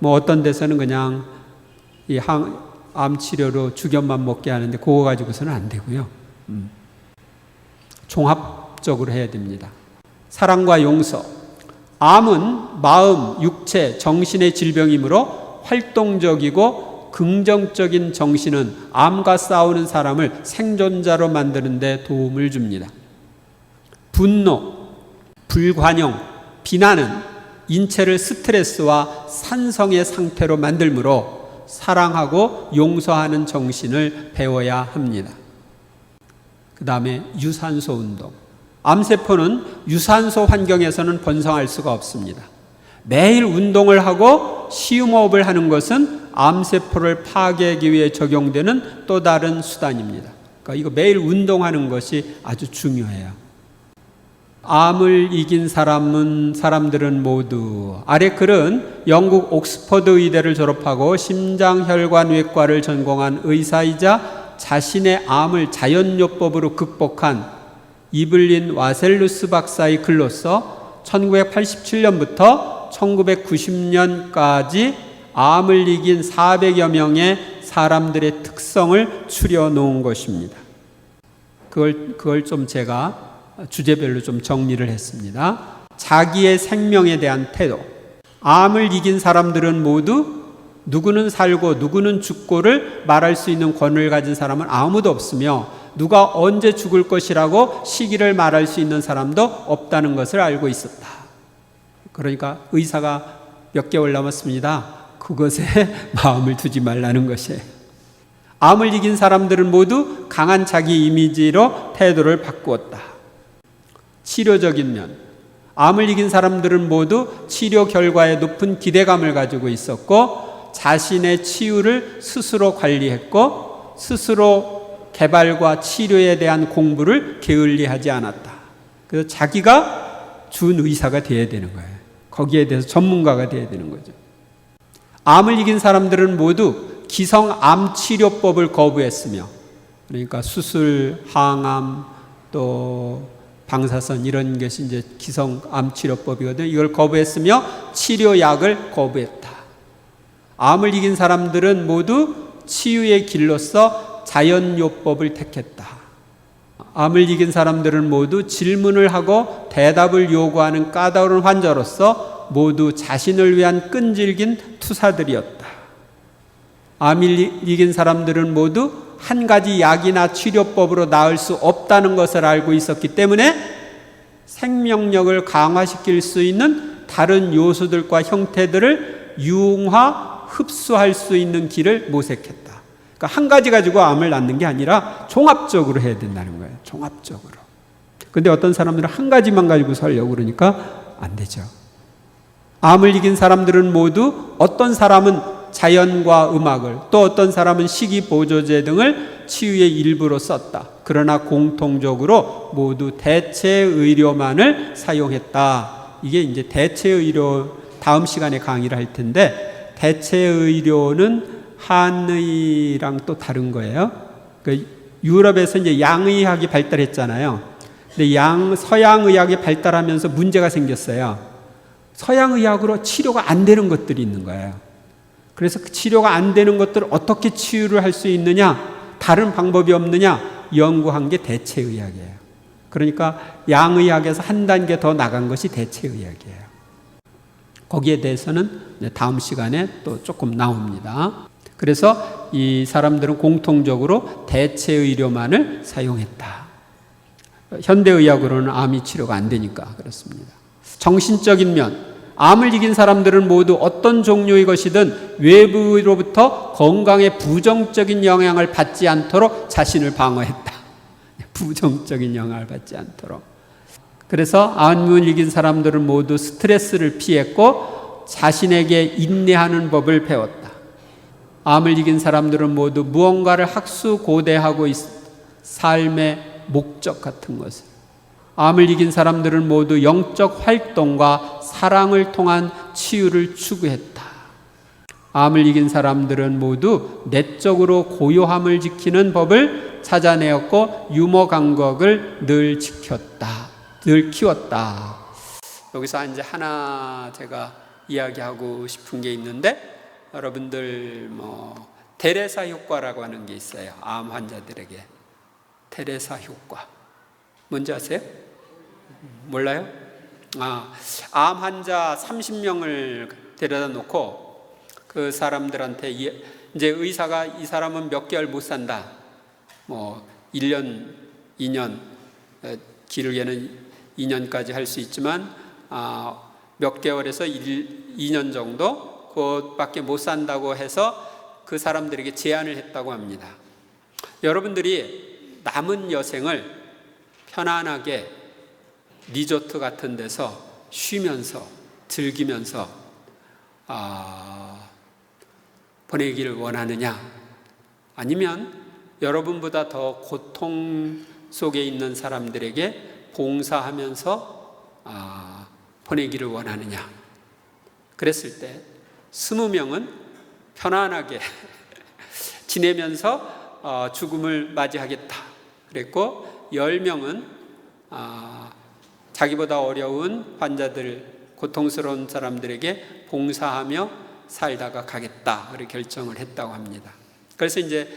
어떤 데서는 그냥 이 암 치료로 죽염만 먹게 하는데 그거 가지고서는 안 되고요. 종합적으로 해야 됩니다. 사랑과 용서. 암은 마음, 육체, 정신의 질병이므로 활동적이고 긍정적인 정신은 암과 싸우는 사람을 생존자로 만드는 데 도움을 줍니다. 분노, 불관용, 비난은 인체를 스트레스와 산성의 상태로 만들므로 사랑하고 용서하는 정신을 배워야 합니다. 그 다음에 유산소 운동. 암세포는 유산소 환경에서는 번성할 수가 없습니다. 매일 운동을 하고 시음호흡을 하는 것은 암세포를 파괴하기 위해 적용되는 또 다른 수단입니다. 그러니까 이거 매일 운동하는 것이 아주 중요해요. 암을 이긴 사람들은 모두. 아래 글은 영국 옥스퍼드 의대를 졸업하고 심장혈관외과를 전공한 의사이자 자신의 암을 자연요법으로 극복한 이블린 와셀루스 박사의 글로서 1987년부터 1990년까지 암을 이긴 400여 명의 사람들의 특성을 추려 놓은 것입니다. 그걸 좀 제가 주제별로 좀 정리를 했습니다. 자기의 생명에 대한 태도. 암을 이긴 사람들은 모두 누구는 살고 누구는 죽고를 말할 수 있는 권위를 가진 사람은 아무도 없으며 누가 언제 죽을 것이라고 시기를 말할 수 있는 사람도 없다는 것을 알고 있었다. 그러니까 의사가 몇 개월 남았습니다. 그것에 마음을 두지 말라는 것이에요. 암을 이긴 사람들은 모두 강한 자기 이미지로 태도를 바꾸었다. 치료적인 면. 암을 이긴 사람들은 모두 치료 결과에 높은 기대감을 가지고 있었고 자신의 치유를 스스로 관리했고 스스로 개발과 치료에 대한 공부를 게을리하지 않았다. 그래서 자기가 준 의사가 되어야 되는 거예요. 거기에 대해서 전문가가 되어야 되는 거죠. 암을 이긴 사람들은 모두 기성암 치료법을 거부했으며 그러니까 수술, 항암, 또 방사선 이런 것이 이제 기성암 치료법이거든요. 이걸 거부했으며 치료약을 거부했다. 암을 이긴 사람들은 모두 치유의 길로서 자연요법을 택했다. 암을 이긴 사람들은 모두 질문을 하고 대답을 요구하는 까다로운 환자로서 모두 자신을 위한 끈질긴 투사들이었다. 암을 이긴 사람들은 모두 한 가지 약이나 치료법으로 나을 수 없다는 것을 알고 있었기 때문에 생명력을 강화시킬 수 있는 다른 요소들과 형태들을 융화, 흡수할 수 있는 길을 모색했다. 그러니까 한 가지 가지고 암을 낫는 게 아니라 종합적으로 해야 된다는 거예요. 종합적으로. 근데 어떤 사람들은 한 가지만 가지고 살려고 그러니까 안 되죠. 암을 이긴 사람들은 모두 어떤 사람은 자연과 음악을, 또 어떤 사람은 식이보조제 등을 치유의 일부로 썼다. 그러나 공통적으로 모두 대체의료만을 사용했다. 이게 이제 대체의료, 다음 시간에 강의를 할 텐데, 대체의료는 한의랑 또 다른 거예요. 그러니까 유럽에서 이제 양의학이 발달했잖아요. 근데 서양의학이 발달하면서 문제가 생겼어요. 서양의학으로 치료가 안 되는 것들이 있는 거예요. 그래서 그 치료가 안 되는 것들을 어떻게 치유를 할 수 있느냐, 다른 방법이 없느냐 연구한 게 대체의학이에요. 그러니까 양의학에서 한 단계 더 나간 것이 대체의학이에요. 거기에 대해서는 다음 시간에 또 조금 나옵니다. 그래서 이 사람들은 공통적으로 대체의료만을 사용했다. 현대의학으로는 암이 치료가 안 되니까 그렇습니다. 정신적인 면, 암을 이긴 사람들은 모두 어떤 종류의 것이든 외부로부터 건강에 부정적인 영향을 받지 않도록 자신을 방어했다. 부정적인 영향을 받지 않도록. 그래서 암을 이긴 사람들은 모두 스트레스를 피했고 자신에게 인내하는 법을 배웠다. 암을 이긴 사람들은 모두 무언가를 학수고대하고 삶의 목적 같은 것을, 암을 이긴 사람들은 모두 영적 활동과 사랑을 통한 치유를 추구했다. 암을 이긴 사람들은 모두 내적으로 고요함을 지키는 법을 찾아내었고 유머 감각을 늘 지켰다. 늘 키웠다. 여기서 이제 하나 제가 이야기하고 싶은 게 있는데, 여러분들 테레사 효과라고 하는 게 있어요. 암 환자들에게 테레사 효과 뭔지 아세요? 몰라요? 암 환자 30명을 데려다 놓고 그 사람들한테 이제 의사가 이 사람은 몇 개월 못 산다. 1년, 2년, 길게는 2년까지 할 수 있지만 몇 개월에서 2년 정도 그것밖에 못 산다고 해서 그 사람들에게 제안을 했다고 합니다. 여러분들이 남은 여생을 편안하게 리조트 같은 데서 쉬면서 즐기면서 보내기를 원하느냐, 아니면 여러분보다 더 고통 속에 있는 사람들에게 봉사하면서 보내기를 원하느냐. 그랬을 때 20명은 편안하게 지내면서 죽음을 맞이하겠다 그랬고, 10명은 자기보다 어려운 환자들, 고통스러운 사람들에게 봉사하며 살다가 가겠다 그렇게 결정을 했다고 합니다. 그래서 이제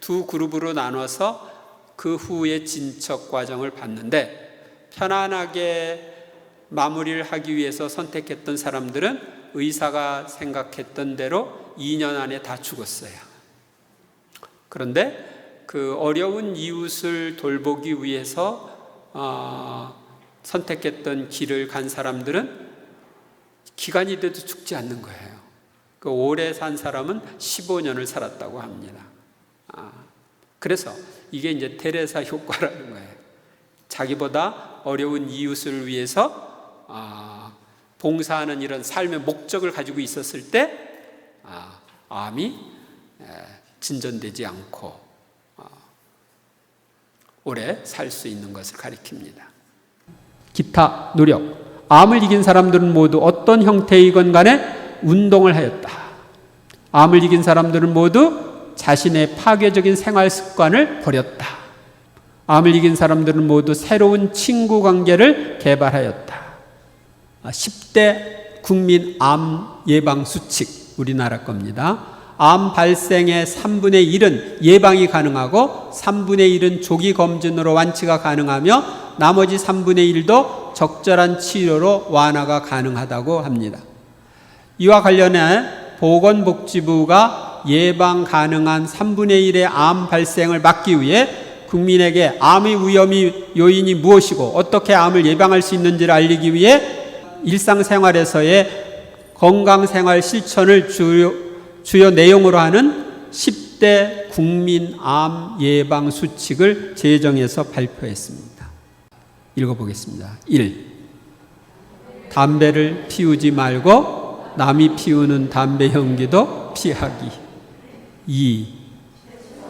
두 그룹으로 나눠서 그 후의 진척 과정을 봤는데, 편안하게 마무리를 하기 위해서 선택했던 사람들은 의사가 생각했던 대로 2년 안에 다 죽었어요. 그런데 그 어려운 이웃을 돌보기 위해서 선택했던 길을 간 사람들은 기간이 돼도 죽지 않는 거예요. 그 오래 산 사람은 15년을 살았다고 합니다. 그래서 이게 이제 테레사 효과라는 거예요. 자기보다 어려운 이웃을 위해서 봉사하는 이런 삶의 목적을 가지고 있었을 때 암이 진전되지 않고 오래 살 수 있는 것을 가리킵니다. 기타 노력. 암을 이긴 사람들은 모두 어떤 형태이건 간에 운동을 하였다. 암을 이긴 사람들은 모두 자신의 파괴적인 생활 습관을 버렸다. 암을 이긴 사람들은 모두 새로운 친구 관계를 개발하였다. 10대 국민 암 예방 수칙, 우리나라 겁니다. 암 발생의 3분의 1은 예방이 가능하고 3분의 1은 조기 검진으로 완치가 가능하며 나머지 3분의 1도 적절한 치료로 완화가 가능하다고 합니다. 이와 관련해 보건복지부가 예방 가능한 3분의 1의 암 발생을 막기 위해 국민에게 암의 위험 요인이 무엇이고 어떻게 암을 예방할 수 있는지를 알리기 위해 일상생활에서의 건강생활 실천을 주요 내용으로 하는 10대 국민 암 예방 수칙을 제정해서 발표했습니다. 읽어보겠습니다. 1. 담배를 피우지 말고 남이 피우는 담배 연기도 피하기. 2.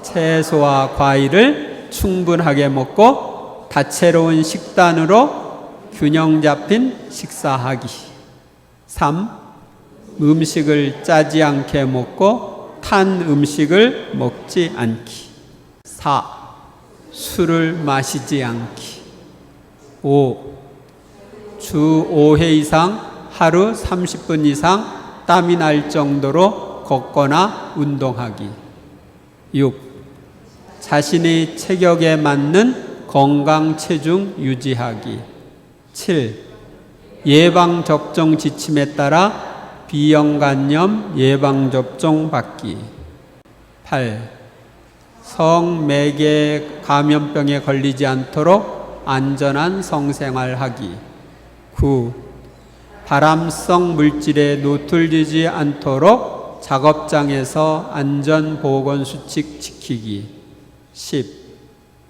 채소와 과일을 충분하게 먹고 다채로운 식단으로 균형 잡힌 식사하기. 3. 음식을 짜지 않게 먹고 탄 음식을 먹지 않기. 4. 술을 마시지 않기. 5. 주 5회 이상 하루 30분 이상 땀이 날 정도로 걷거나 운동하기. 6. 자신의 체격에 맞는 건강 체중 유지하기. 7. 예방접종 지침에 따라 B형 예방접종 받기. 8. 성매개 감염병에 걸리지 않도록 안전한 성생활하기. 9. 발암성 물질에 노출되지 않도록 작업장에서 안전보건수칙 지키기. 10.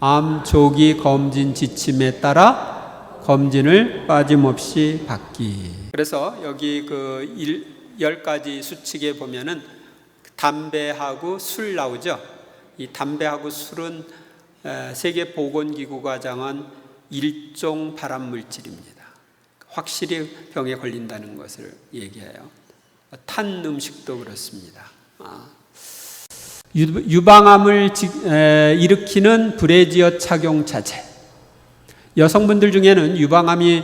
암 조기 검진 지침에 따라 검진을 빠짐없이 받기. 그래서 여기 그 10가지 수칙에 보면은 담배하고 술 나오죠. 이 담배하고 술은 세계보건기구가 정한 일종 발암물질입니다. 확실히 병에 걸린다는 것을 얘기해요. 탄 음식도 그렇습니다. 유방암을 일으키는 브래지어 착용 자제. 여성분들 중에는 유방암이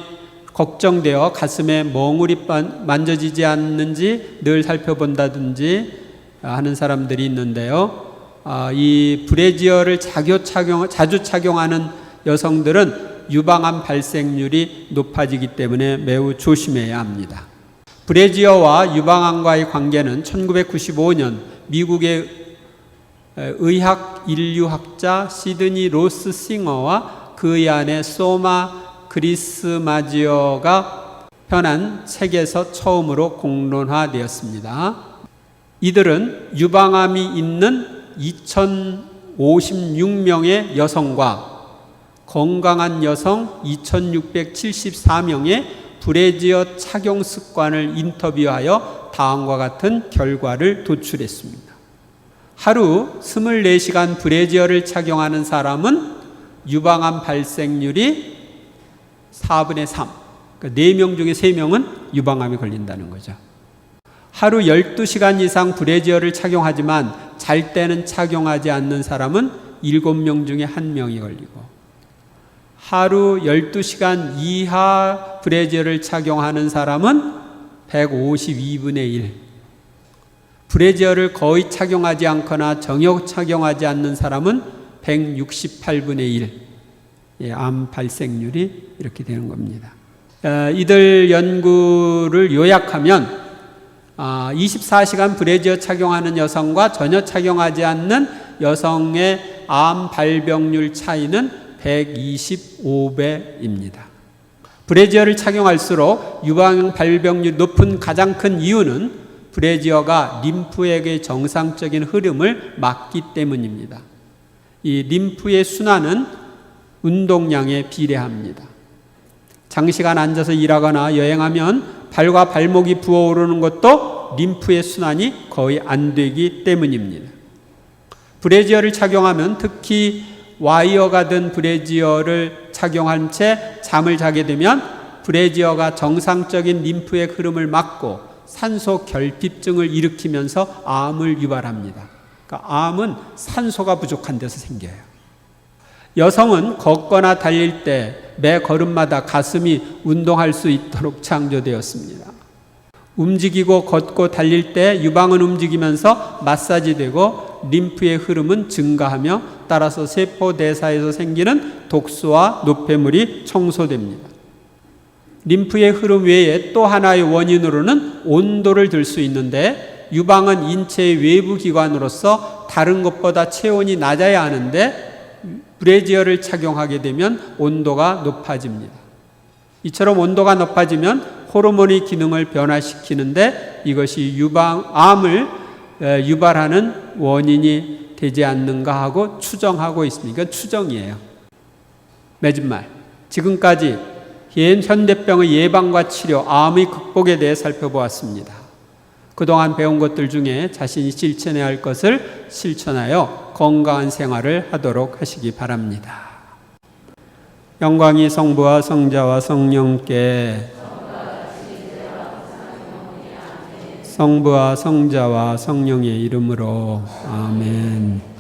걱정되어 가슴에 멍울이 만져지지 않는지 늘 살펴본다든지 하는 사람들이 있는데요. 이 브래지어를 자주 착용하는 여성들은 유방암 발생률이 높아지기 때문에 매우 조심해야 합니다. 브래지어와 유방암과의 관계는 1995년 미국의 의학 인류학자 시드니 로스 싱어와 그의 아내 소마 그리스마지어가 펴낸 책에서 처음으로 공론화되었습니다. 이들은 유방암이 있는 2056명의 여성과 건강한 여성 2674명의 브래지어 착용 습관을 인터뷰하여 다음과 같은 결과를 도출했습니다. 하루 24시간 브래지어를 착용하는 사람은 유방암 발생률이 4분의 3, 그러니까 4명 중에 3명은 유방암이 걸린다는 거죠. 하루 12시간 이상 브래지어를 착용하지만 잘 때는 착용하지 않는 사람은 7명 중에 1명이 걸리고, 하루 12시간 이하 브래지어를 착용하는 사람은 152분의 1, 브래지어를 거의 착용하지 않거나 전혀 착용하지 않는 사람은 168분의 1, 암 발생률이 이렇게 되는 겁니다. 이들 연구를 요약하면 24시간 브래지어 착용하는 여성과 전혀 착용하지 않는 여성의 암 발병률 차이는 125배입니다. 브래지어를 착용할수록 유방암 발병률 높은 가장 큰 이유는 브래지어가 림프액의 정상적인 흐름을 막기 때문입니다. 이 림프의 순환은 운동량에 비례합니다. 장시간 앉아서 일하거나 여행하면 발과 발목이 부어오르는 것도 림프의 순환이 거의 안 되기 때문입니다. 브래지어를 착용하면, 특히 와이어가 든 브래지어를 착용한 채 잠을 자게 되면 브래지어가 정상적인 림프의 흐름을 막고 산소 결핍증을 일으키면서 암을 유발합니다. 그러니까 암은 산소가 부족한 데서 생겨요. 여성은 걷거나 달릴 때 매 걸음마다 가슴이 운동할 수 있도록 창조되었습니다. 움직이고 걷고 달릴 때 유방은 움직이면서 마사지되고 림프의 흐름은 증가하며 따라서 세포 대사에서 생기는 독소와 노폐물이 청소됩니다. 림프의 흐름 외에 또 하나의 원인으로는 온도를 들 수 있는데, 유방은 인체의 외부 기관으로서 다른 것보다 체온이 낮아야 하는데 브래지어를 착용하게 되면 온도가 높아집니다. 이처럼 온도가 높아지면 호르몬의 기능을 변화시키는데 이것이 암을 유발하는 원인이 되지 않는가 하고 추정하고 있습니다. 이건 추정이에요. 맺은 말. 지금까지 현대병의 예방과 치료, 암의 극복에 대해 살펴보았습니다. 그동안 배운 것들 중에 자신이 실천해야 할 것을 실천하여 건강한 생활을 하도록 하시기 바랍니다. 영광이 성부와 성자와 성령께, 성부와 성자와 성령의 이름으로 아멘.